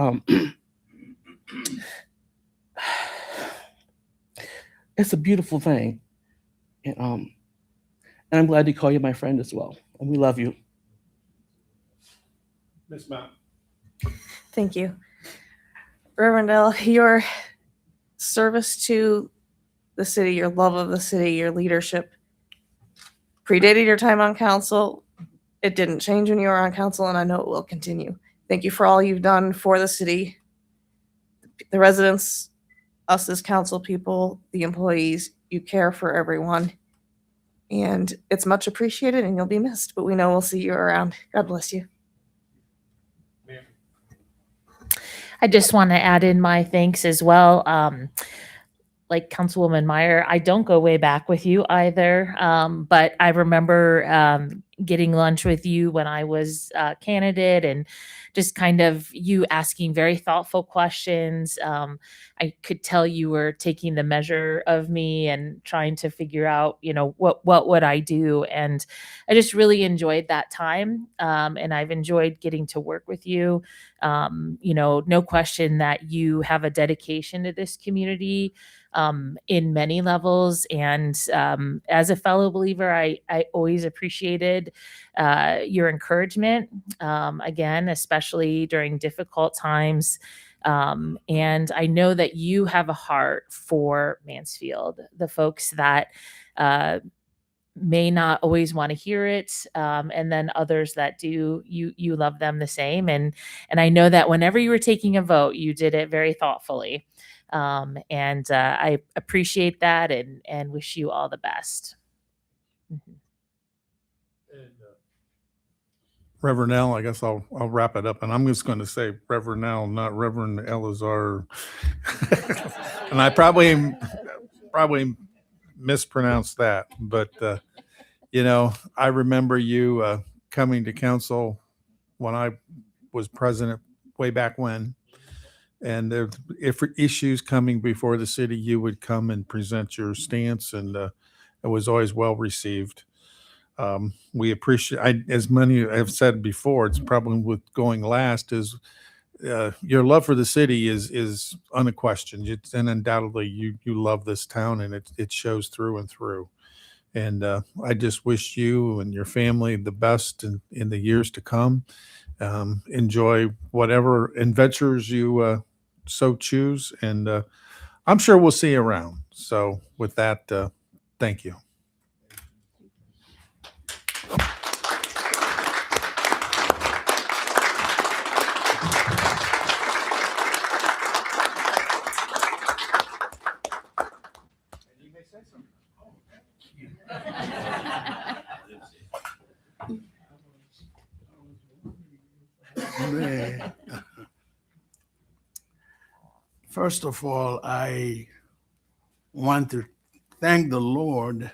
it's a beautiful thing. And I'm glad to call you my friend as well, and we love you. Ms. Mount. Thank you. Reverend L, your service to the city, your love of the city, your leadership predated your time on council. It didn't change when you were on council, and I know it will continue. Thank you for all you've done for the city, the residents, us as council people, the employees. You care for everyone, and it's much appreciated, and you'll be missed, but we know we'll see you around. God bless you. I just want to add in my thanks as well. Like Councilwoman Meyer, I don't go way back with you either, but I remember getting lunch with you when I was a candidate, and just kind of you asking very thoughtful questions. I could tell you were taking the measure of me and trying to figure out, what would I do? And I just really enjoyed that time. And I've enjoyed getting to work with you. No question that you have a dedication to this community in many levels. And as a fellow believer, I always appreciated your encouragement, again, especially during difficult times. And I know that you have a heart for Mansfield, the folks that may not always want to hear it, and then others that do, you love them the same. And I know that whenever you were taking a vote, you did it very thoughtfully. And I appreciate that, and wish you all the best. Reverend L, I guess I'll wrap it up, and I'm just going to say Reverend L, not Reverend Elazar. And I probably mispronounced that, but I remember you coming to council when I was president way back when, and if issues coming before the city, you would come and present your stance, and it was always well received. We appreciate, as many have said before, it's probably with going last, is your love for the city is unquestioned. And undoubtedly you love this town, and it shows through and through. And I just wish you and your family the best in the years to come. Enjoy whatever adventures you so choose, and I'm sure we'll see you around. So with that, thank you. Man. First of all, I want to thank the Lord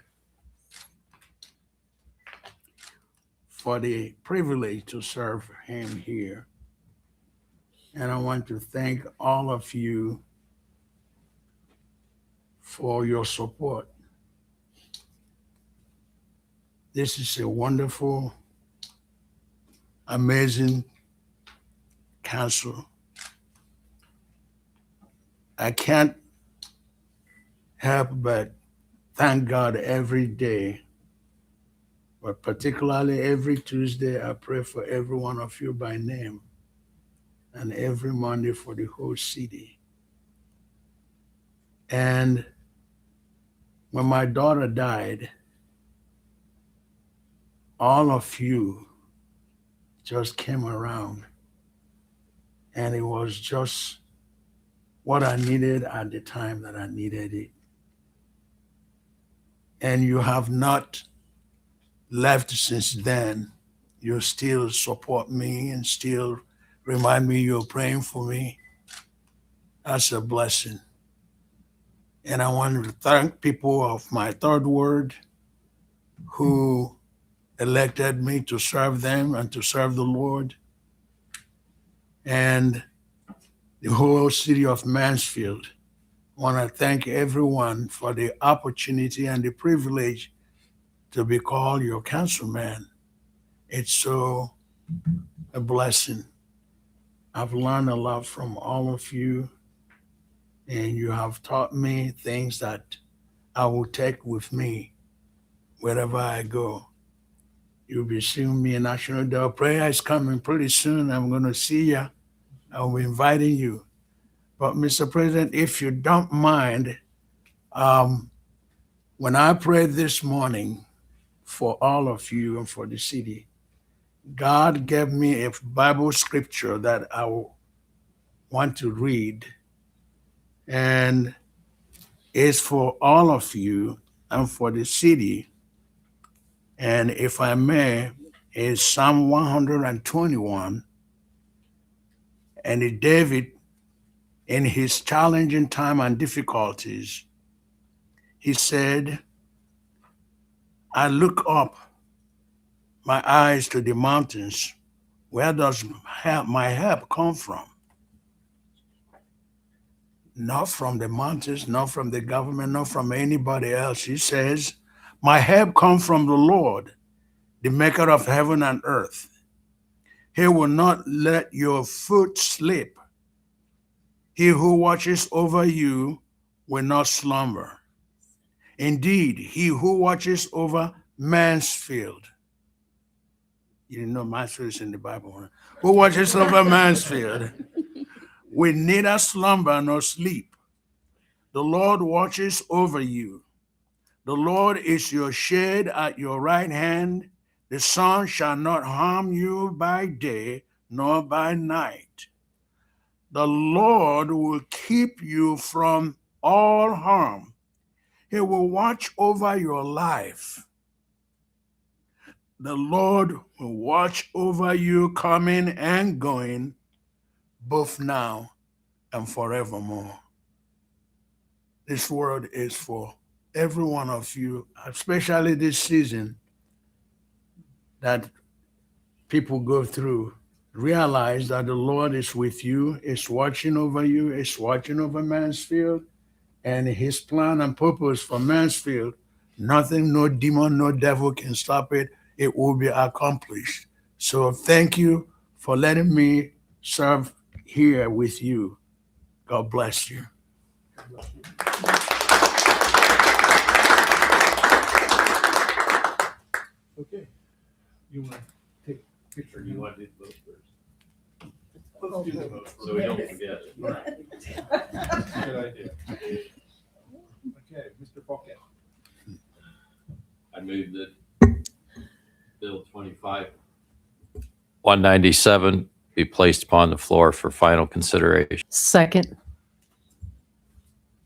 for the privilege to serve him here. And I want to thank all of you for your support. This is a wonderful, amazing council. I can't help but thank God every day, but particularly every Tuesday, I pray for every one of you by name, and every Monday for the whole city. And when my daughter died, all of you just came around, and it was just what I needed at the time that I needed it. And you have not left since then. You still support me and still remind me you're praying for me. That's a blessing. And I want to thank people of my third ward who elected me to serve them and to serve the Lord. And the whole city of Mansfield. I want to thank everyone for the opportunity and the privilege to be called your councilman. It's so a blessing. I've learned a lot from all of you, and you have taught me things that I will take with me wherever I go. You'll be seeing me in National Day of Prayer is coming pretty soon. I'm going to see you. I'll be inviting you. But Mr. President, if you don't mind, when I prayed this morning for all of you and for the city, God gave me a Bible scripture that I want to read. And it's for all of you and for the city. And if I may, it's Psalm 121. And David, in his challenging time and difficulties, he said, I look up my eyes to the mountains. Where does my help come from? Not from the mountains, not from the government, not from anybody else. He says, my help comes from the Lord, the maker of heaven and earth. He will not let your foot slip. He who watches over you will not slumber. Indeed, he who watches over Mansfield. You didn't know Mansfield is in the Bible. Huh? Who watches over Mansfield will neither slumber nor sleep. The Lord watches over you. The Lord is your shade at your right hand. The sun shall not harm you by day nor by night. The Lord will keep you from all harm. He will watch over your life. The Lord will watch over you coming and going, both now and forevermore. This word is for every one of you, especially this season that people go through. Realize that the Lord is with you, is watching over you, is watching over Mansfield, and his plan and purpose for Mansfield, nothing, no demon, no devil can stop it. It will be accomplished. So thank you for letting me serve here with you. God bless you. Okay. You want to take a picture? You want to do the vote first? Let's do the vote first. So we don't forget it. Right. Good idea. Okay, Mr. Paquette. I move that Bill 197 be placed upon the floor for final consideration. Second.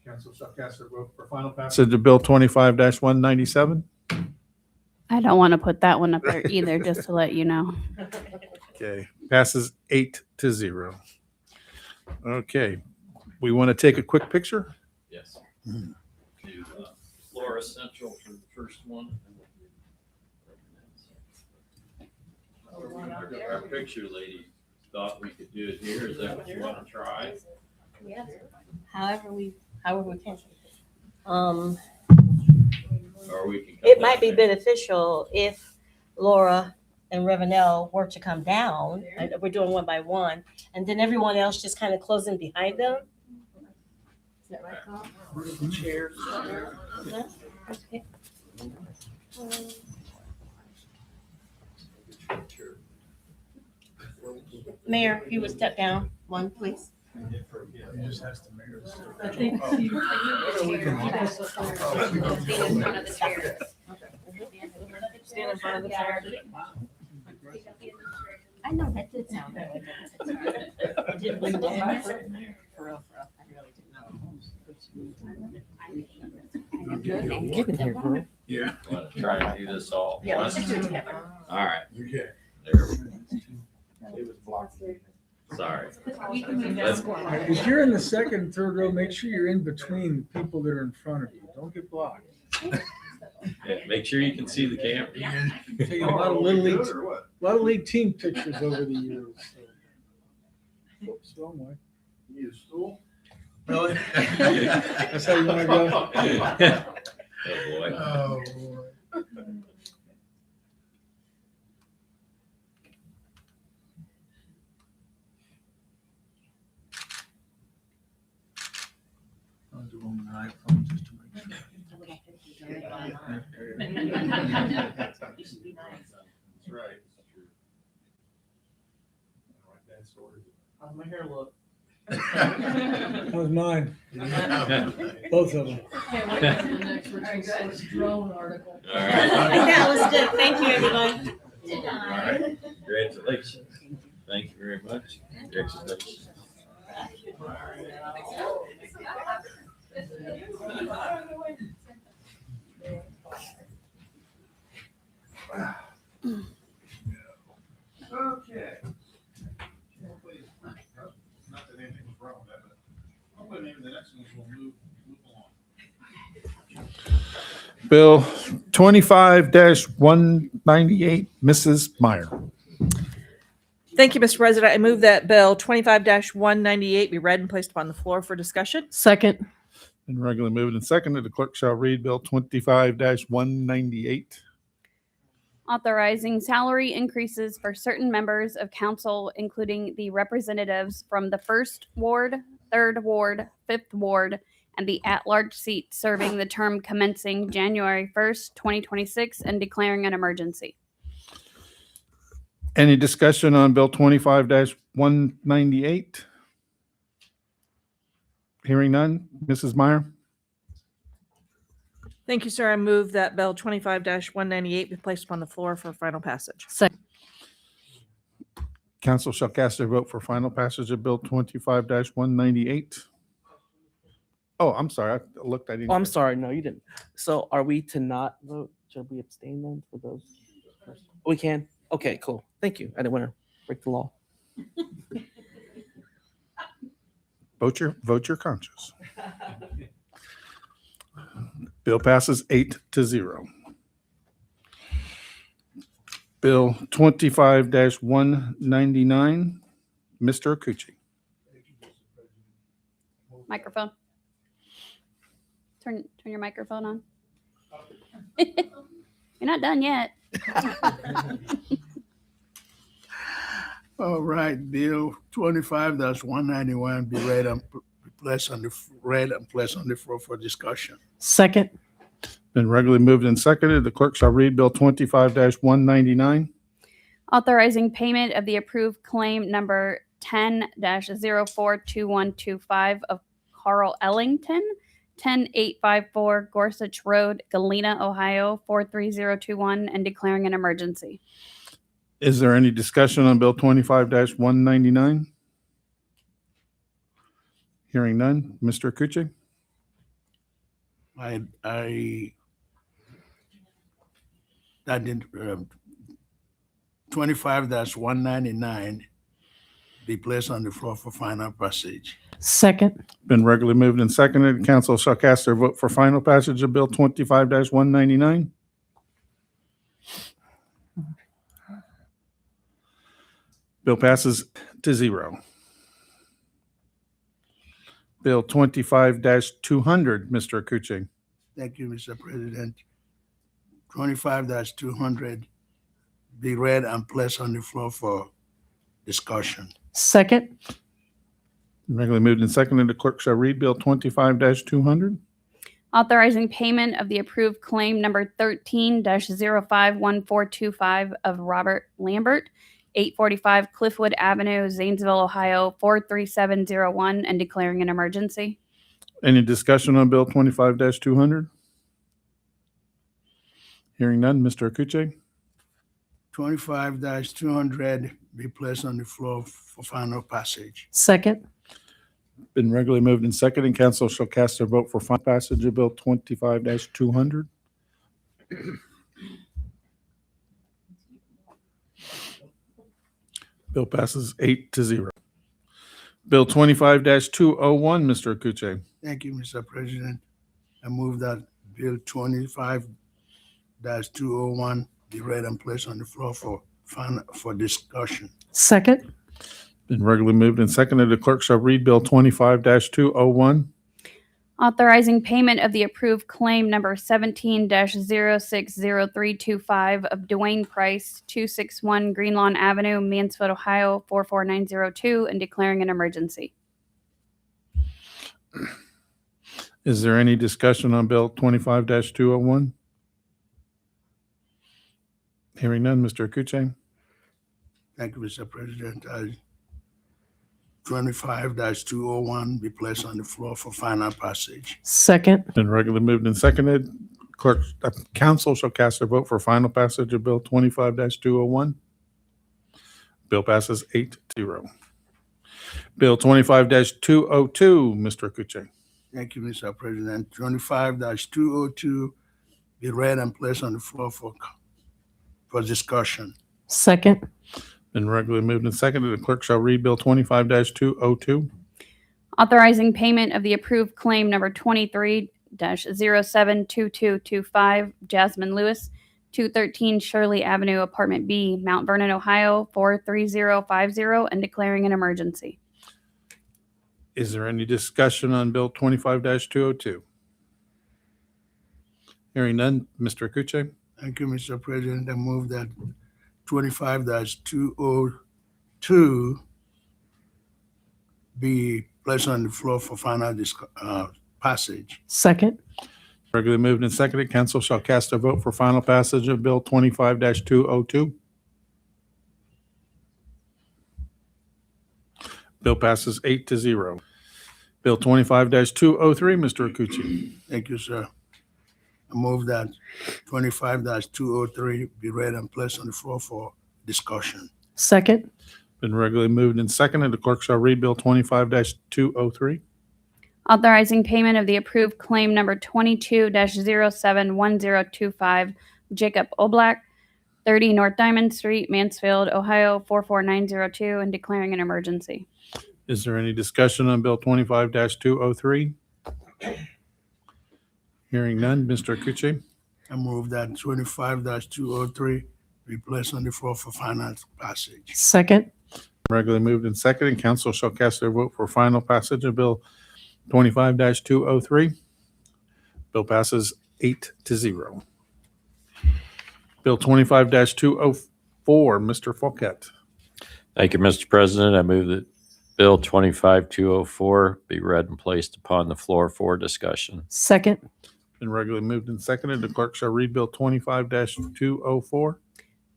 Council shall cast their vote for final passage of Bill 25-197. I don't want to put that one up there either, just to let you know. Okay, passes 8-0. Okay, we want to take a quick picture? Yes. To Flora Central for the first one. Our picture lady thought we could do it here. Is that what you want to try? Yeah. However we can. Or we can come It might be down there. beneficial if Laura and Revenell were to come down, and we're doing one by one, and then everyone else just kind of closing behind them. Is that right, Carl? Chairs. Yeah, okay. Mayor, if you would step down one, please. I think stand in front of the chair. I know that did sound good. It did ring down. For real, I really didn't know. Get in here, girl. Yeah. Want to try to do this all? Yeah, at let's once? just do it together. All right. Okay. There we go. Sorry. Let's- If you're in the second and third row, make sure you're in between the people that are in front of you. Don't get blocked. Yeah, make sure you can see the camera. Taking a lot of little league team pictures over the years. So. Oops, wrong way. Need a stool? Really? That's how you want to go? Oh, boy. Oh, boy. I'll do them on an iPhone just to make sure. That's right. How's my hair look? That was mine. Both of them. Can't wait for the next Richard drone article. All right. That was good. Thank you, everybody. All right. Congratulations. Thank you very much. Congratulations. Okay. Not that anything was wrong with that, but hopefully maybe the next ones will move along. Bill 25-198, Mrs. Meyer. Thank you, Mr. President. I move that Bill 25-198 be read and placed upon the floor for discussion. Second. Been regularly moved and seconded. The clerk shall read Bill 25-198. Authorizing salary increases for certain members of council, including the representatives from the 1st Ward, 3rd Ward, 5th Ward, and the at-large seat serving the term commencing January 1st, 2026, and declaring an emergency. Any discussion on Bill 25-198? Hearing none. Mrs. Meyer? Thank you, sir. I move that Bill 25-198 be placed upon the floor for final passage. Second. Council shall cast their vote for final passage of Bill 25-198. Oh, I'm sorry. I looked, I didn't. Oh, I'm sorry. No, you didn't. So are we to not vote? Should we abstain then for those? We can? Okay, cool. Thank you. I didn't want to break the law. Vote your conscience. Bill passes 8-0. Bill 25-199, Mr. Akuchi. Microphone. Turn your microphone on. You're not done yet. All right, Bill 25-191 be read and placed on the floor for discussion. Second. Been regularly moved and seconded. The clerk shall read Bill 25-199. Authorizing payment of the approved claim number 10-042125 of Carl Ellington, 10854 Gorsuch Road, Galena, Ohio, 43021, and declaring an emergency. Is there any discussion on Bill 25-199? Hearing none. Mr. Akuchi? That did 25-199 be placed on the floor for final passage. Second. Been regularly moved and seconded. Council shall cast their vote for final passage of Bill 25-199. Bill passes to 0. Bill 25-200, Mr. Akuchi. Thank you, Mr. President. 25-200 be read and placed on the floor for discussion. Second. Regularly moved and seconded. The clerk shall read Bill 25-200. Authorizing payment of the approved claim number 13-051425 of Robert Lambert, 845 Cliffwood Avenue, Zanesville, Ohio, 43701, and declaring an emergency. Any discussion on Bill 25-200? Hearing none. Mr. Akuchi? 25-200 be placed on the floor for final passage. Second. Been regularly moved and seconded. Council shall cast their vote for final passage of Bill 25-200. Bill passes 8-0. Bill 25-201, Mr. Akuche. Thank you, Mr. President. I move that Bill 25-201 be read and placed on the floor for discussion. Second. Been regularly moved and seconded. The clerk shall read Bill 25-201. Authorizing payment of the approved claim number 17-060325 of Dwayne Price, 261 Greenlawn Avenue, Mansfield, Ohio, 44902, and declaring an emergency. Is there any discussion on Bill 25-201? Hearing none, Mr. Akuche. Thank you, Mr. President. 25-201 be placed on the floor for final passage. Second. Been regularly moved and seconded. Council shall cast their vote for final passage of Bill 25-201. Bill passes 8-0. Bill 25-202, Mr. Akuche. Thank you, Mr. President. 25-202 be read and placed on the floor for discussion. Second. Been regularly moved and seconded. The clerk shall read Bill 25-202. Authorizing payment of the approved claim number 23-072225 Jasmine Lewis, 213 Shirley Avenue, Apartment B, Mount Vernon, Ohio, 43050, and declaring an emergency. Is there any discussion on Bill 25-202? Hearing none, Mr. Akuche. Thank you, Mr. President. I move that 25-202 be placed on the floor for final passage. Second. Regularly moved and seconded. Council shall cast a vote for final passage of Bill 25-202. Bill passes 8-0. Bill 25-203, Mr. Akuche. Thank you, sir. I move that 25-203 be read and placed on the floor for discussion. Second. Been regularly moved and seconded. The clerk shall read Bill 25-203. Authorizing payment of the approved claim number 22-071025 Jacob Oblak, 30 North Diamond Street, Mansfield, Ohio, 44902, and declaring an emergency. Is there any discussion on Bill 25-203? Hearing none, Mr. Akuche. I move that 25-203 be placed on the floor for final passage. Second. Regularly moved and seconded. Council shall cast their vote for final passage of Bill 25-203. Bill passes 8-0. Bill 25-204, Mr. Fouquet. Thank you, Mr. President. I move that Bill 25-204 be read and placed upon the floor for discussion. Second. Been regularly moved and seconded. The clerk shall read Bill 25-204.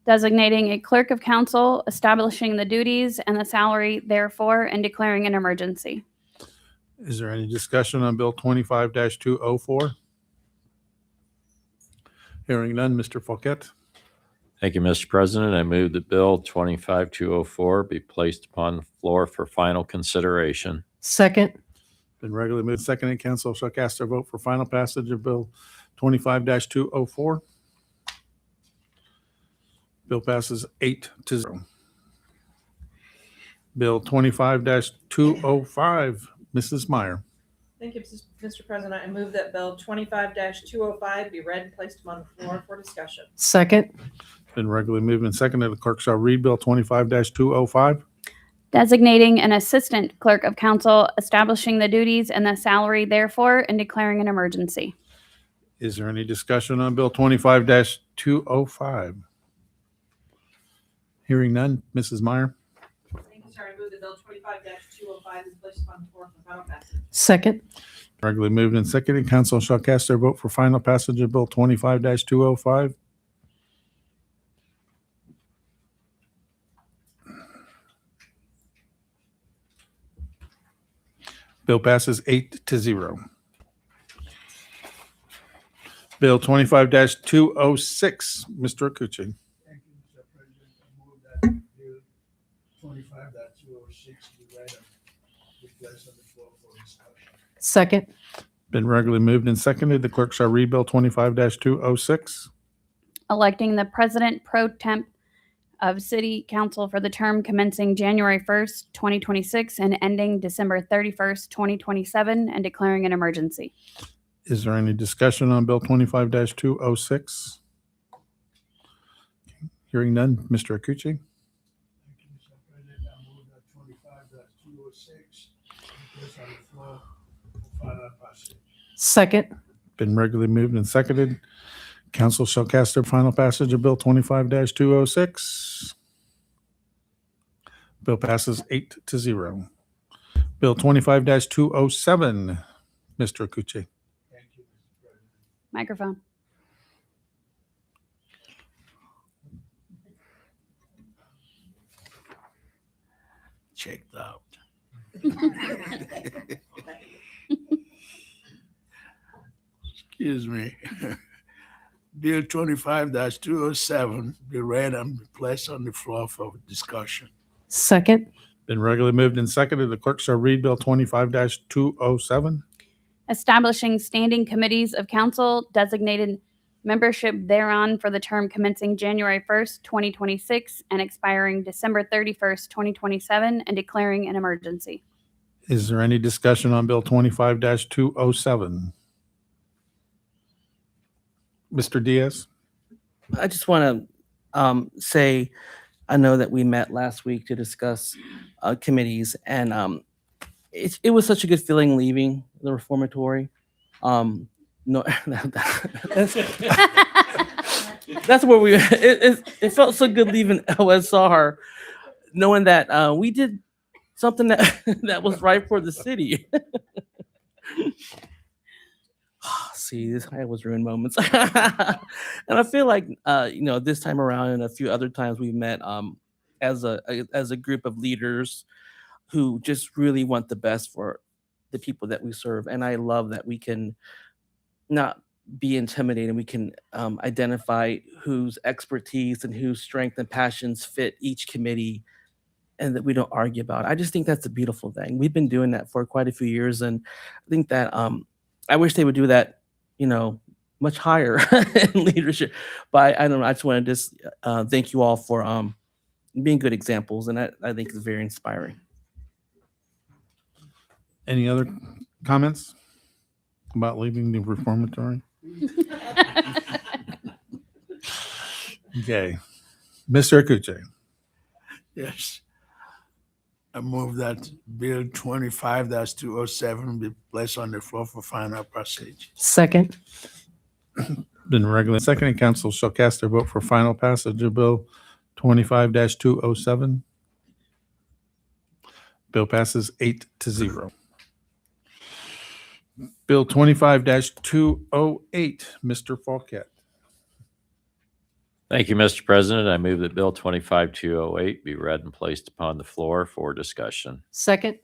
Designating a clerk of council, establishing the duties and the salary therefore, and declaring an emergency. Is there any discussion on Bill 25-204? Hearing none, Mr. Fouquet. Thank you, Mr. President. I move that Bill 25-204 be placed upon the floor for final consideration. Second. Been regularly moved and seconded. Council shall cast their vote for final passage of Bill 25-204. Bill passes 8-0. Bill 25-205, Mrs. Meyer. Thank you, Mr. President. I move that Bill 25-205 be read and placed upon the floor for discussion. Second. Been regularly moved and seconded. The clerk shall read Bill 25-205. Designating an assistant clerk of council, establishing the duties and the salary therefore, and declaring an emergency. Is there any discussion on Bill 25-205? Hearing none, Mrs. Meyer. Thank you, sir. I move that Bill 25-205 is placed upon the floor for final passage. Second. Regularly moved and seconded. Council shall cast their vote for final passage of Bill 25-205. Bill passes 8-0. Bill 25-206, Mr. Akuche. Thank you, Mr. President. 25-206 be read and be placed on the floor for discussion. Second. Been regularly moved and seconded. The clerk shall read Bill 25-206. Electing the president pro temp of city council for the term commencing January 1st, 2026 and ending December 31st, 2027 and declaring an emergency. Is there any discussion on Bill 25-206? Hearing none. Mr. Akuchi? Thank you, Mr. President. I move that 25-206 be placed on the floor for final passage. Second. Been regularly moved and seconded. Council shall cast their final passage of Bill 25-206. Bill passes 8-0. Bill 25-207. Mr. Akuchi. Thank you, Mr. President. Microphone. Checked out. Excuse me. Bill 25-207 be read and be placed on the floor for discussion. Second. Been regularly moved and seconded. The clerk shall read Bill 25-207. Establishing standing committees of council, designated membership thereon for the term commencing January 1st, 2026 and expiring December 31st, 2027 and declaring an emergency. Is there any discussion on Bill 25-207? Mr. Diaz? I just want to say, I know that we met last week to discuss committees, and it was such a good feeling leaving the reformatory. No, that's where we. It felt so good leaving OSR, knowing that we did something that that was right for the city. See, I was ruined moments, and I feel like this time around and a few other times we met as a group of leaders who just really want the best for the people that we serve, and I love that we can not be intimidated. We can identify whose expertise and whose strength and passions fit each committee, and that we don't argue about it. I just think that's a beautiful thing. We've been doing that for quite a few years, and I think that I wish they would do that, much higher in leadership. But I don't know. I just want to thank you all for being good examples, and I think it's very inspiring. Any other comments about leaving the reformatory? Okay. Mr. Akuchi. Yes. I move that Bill 25-207 be placed on the floor for final passage. Second. Been regularly seconded. Council shall cast their vote for final passage of Bill 25-207. Bill passes 8-0. Bill 25-208, Mr. Falkett. Thank you, Mr. President. I move that Bill 25-208 be read and placed upon the floor for discussion. Second.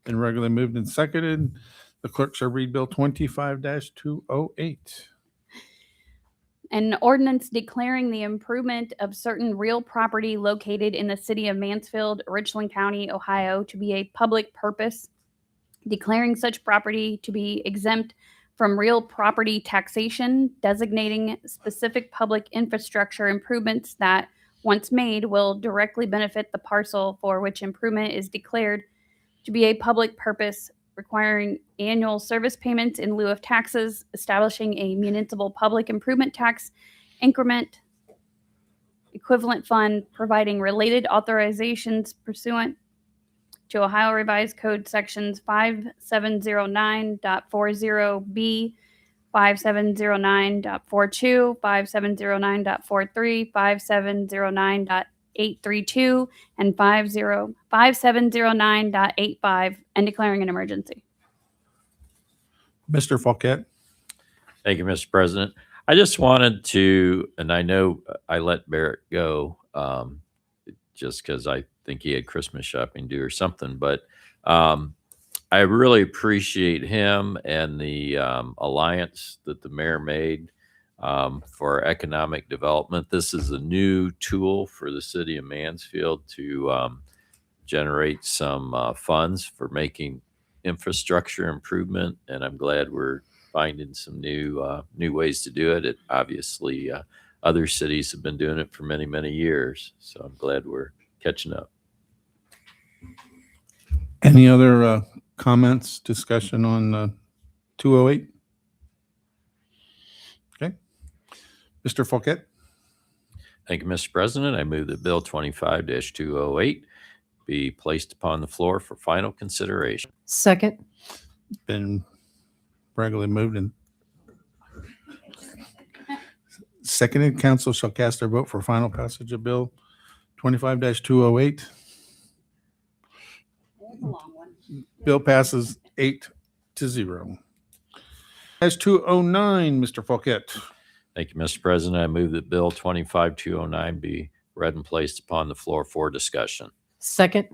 Been regularly moved and seconded. The clerk shall read Bill 25-208. An ordinance declaring the improvement of certain real property located in the city of Mansfield, Richland County, Ohio, to be a public purpose, declaring such property to be exempt from real property taxation, designating specific public infrastructure improvements that, once made, will directly benefit the parcel for which improvement is declared to be a public purpose, requiring annual service payments in lieu of taxes, establishing a municipal public improvement tax increment equivalent fund, providing related authorizations pursuant to Ohio Revised Code sections 5709.40B, 5709.42, 5709.43, 5709.832, and 5709.85, and declaring an emergency. Mr. Falkett. Thank you, Mr. President. I just wanted to, and I know I let Barrett go just because I think he had Christmas shopping to do or something, but I really appreciate him and the alliance that the mayor made for economic development. This is a new tool for the city of Mansfield to generate some funds for making infrastructure improvement, and I'm glad we're finding some new ways to do it. It obviously other cities have been doing it for many, many years, so I'm glad we're catching up. Any other comments, discussion on 208? Okay. Mr. Fouquet? Thank you, Mr. President. I move that Bill 25-208 be placed upon the floor for final consideration. Second. Been regularly moved and seconded. Council shall cast their vote for final passage of Bill 25-208. Bill passes 8-0. As 209, Mr. Fouquet. Thank you, Mr. President. I move that Bill 25-209 be read and placed upon the floor for discussion. Second.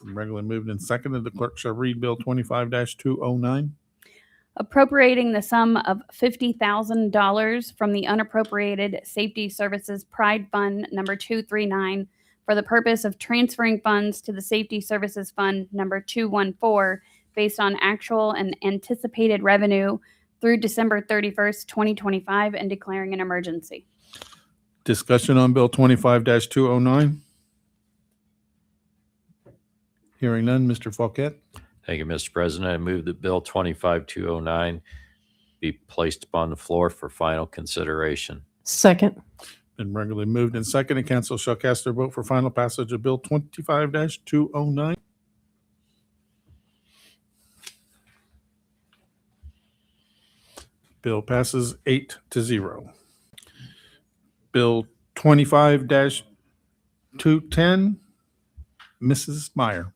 Regularly moved and seconded. The clerk shall read Bill 25-209. Appropriating the sum of $50,000 from the unappropriated Safety Services Pride Fund number 239 for the purpose of transferring funds to the Safety Services Fund number 214 based on actual and anticipated revenue through December 31st, 2025, and declaring an emergency. Discussion on Bill 25-209. Hearing none, Mr. Fouquet. Thank you, Mr. President. I move that Bill 25-209 be placed upon the floor for final consideration. Second. Been regularly moved and seconded. Council shall cast their vote for final passage of Bill 25-209. Bill passes 8-0. Bill 25-210, Mrs. Meyer.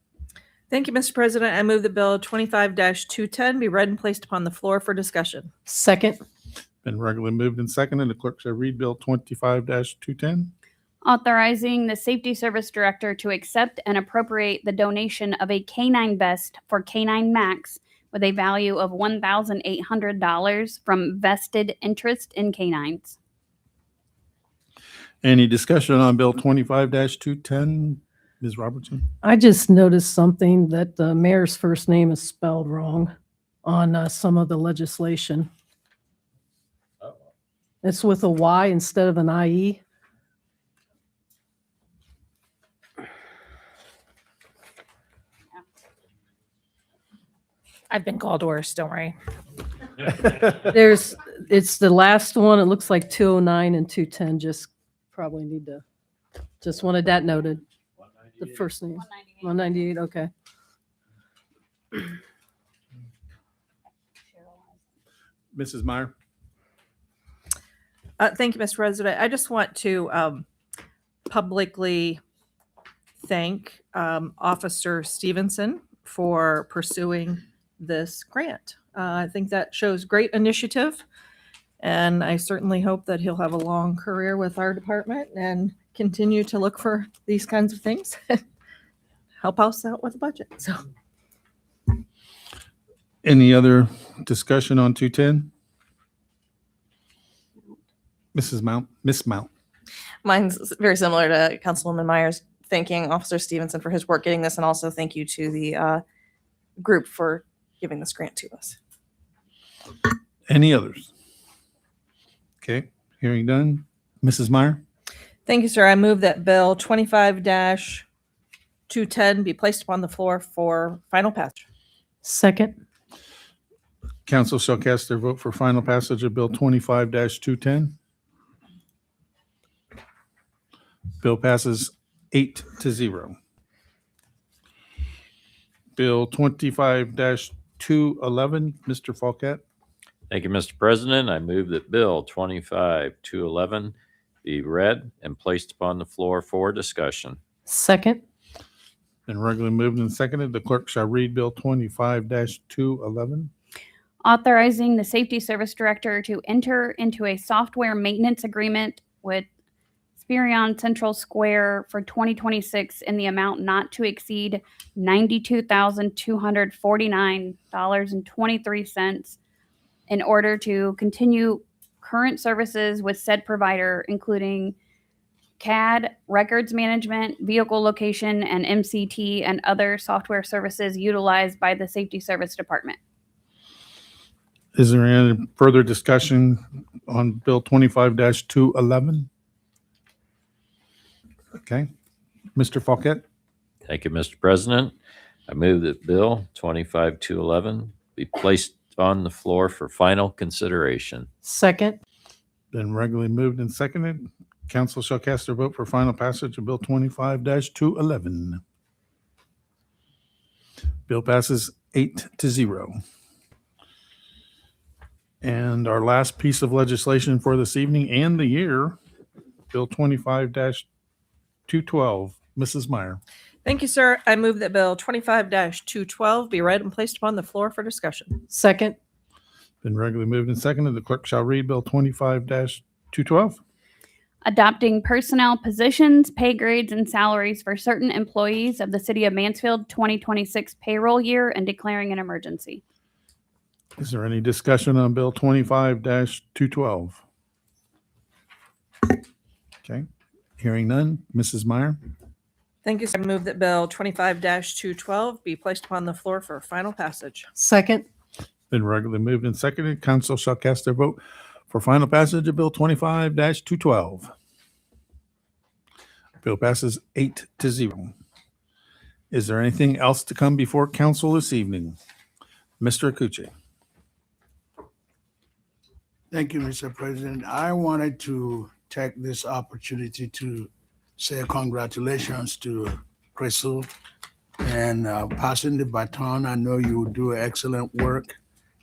Thank you, Mr. President. I move that Bill 25-210 be read and placed upon the floor for discussion. Second. Been regularly moved and seconded. The clerk shall read Bill 25-210. Authorizing the Safety Service Director to accept and appropriate the donation of a canine vest for Canine Max with a value of $1,800 from vested interest in canines. Any discussion on Bill 25-210? Ms. Robertson? I just noticed something that the mayor's first name is spelled wrong on some of the legislation. It's with a Y instead of an IE. I've been called worse, don't worry. It's the last one. It looks like 209 and 210. Just probably need to, just wanted that noted. The first name. 198, okay. Mrs. Meyer? Thank you, Mr. President. I just want to publicly thank Officer Stevenson for pursuing this grant. I think that shows great initiative, and I certainly hope that he'll have a long career with our department and continue to look for these kinds of things. Help us out with the budget. So, Any other discussion on 210? Mrs. Mount? Miss Mount? Mine's very similar to Councilwoman Myers, thanking Officer Stevenson for his work getting this, and also thank you to the group for giving this grant to us. Any others? Okay, hearing none. Mrs. Meyer? thank you, sir. I move that Bill 25-210 be placed upon the floor for final passage. Second. Council shall cast their vote for final passage of Bill 25-210. Bill passes 8-0. Bill 25-211, Mr. Fouquet. Thank you, Mr. President. I move that Bill 25-211 be read and placed upon the floor for discussion. Second. Been regularly moved and seconded. The clerk shall read Bill 25-211. Authorizing the Safety Service Director to enter into a software maintenance agreement with Spirion Central Square for 2026 in the amount not to exceed $92,249.23 in order to continue current services with said provider, including CAD, records management, vehicle location, and MCT and other software services utilized by the Safety Service Department. Is there any further discussion on Bill 25-211? Okay. Mr. Fauquet? Thank you, Mr. President. I move that Bill 25-211 be placed on the floor for final consideration. Second. Been regularly moved and seconded. Council shall cast their vote for final passage of Bill 25-211. Bill passes 8-0. And our last piece of legislation for this evening and the year, Bill 25-212. Mrs. Meyer. Thank you, sir. I move that Bill 25-212 be read and placed upon the floor for discussion. Second. Been regularly moved and seconded. The clerk shall read Bill 25-212. Adopting personnel positions, pay grades, and salaries for certain employees of the City of Mansfield 2026 payroll year and declaring an emergency. Is there any discussion on Bill 25-212? Okay, hearing none. Mrs. Meyer? Thank you, sir. I move that Bill 25-212 be placed upon the floor for final passage. Second. Been regularly moved and seconded. Council shall cast their vote for final passage of Bill 25-212. Bill passes 8-0. Is there anything else to come before council this evening? Mr. Akuche. Thank you, Mr. President. I wanted to take this opportunity to say congratulations to Crystal and passing the baton. I know you do excellent work.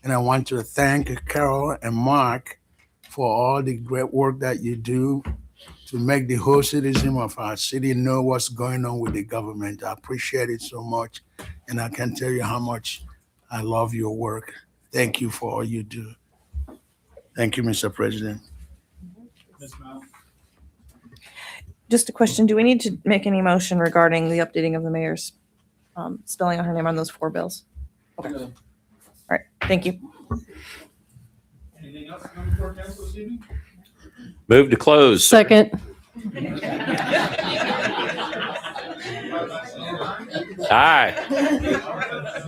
And I want to thank Carol and Mark for all the great work that you do to make the whole citizen of our city know what's going on with the government. I appreciate it so much. And I can tell you how much I love your work. Thank you for all you do. Thank you, Mr. President. Just a question, do we need to make any motion regarding the updating of the mayor's spelling out her name on those 4 bills? Okay. All right, thank you. Anything else to come before council this evening? Move to close. sir. Second. Aye.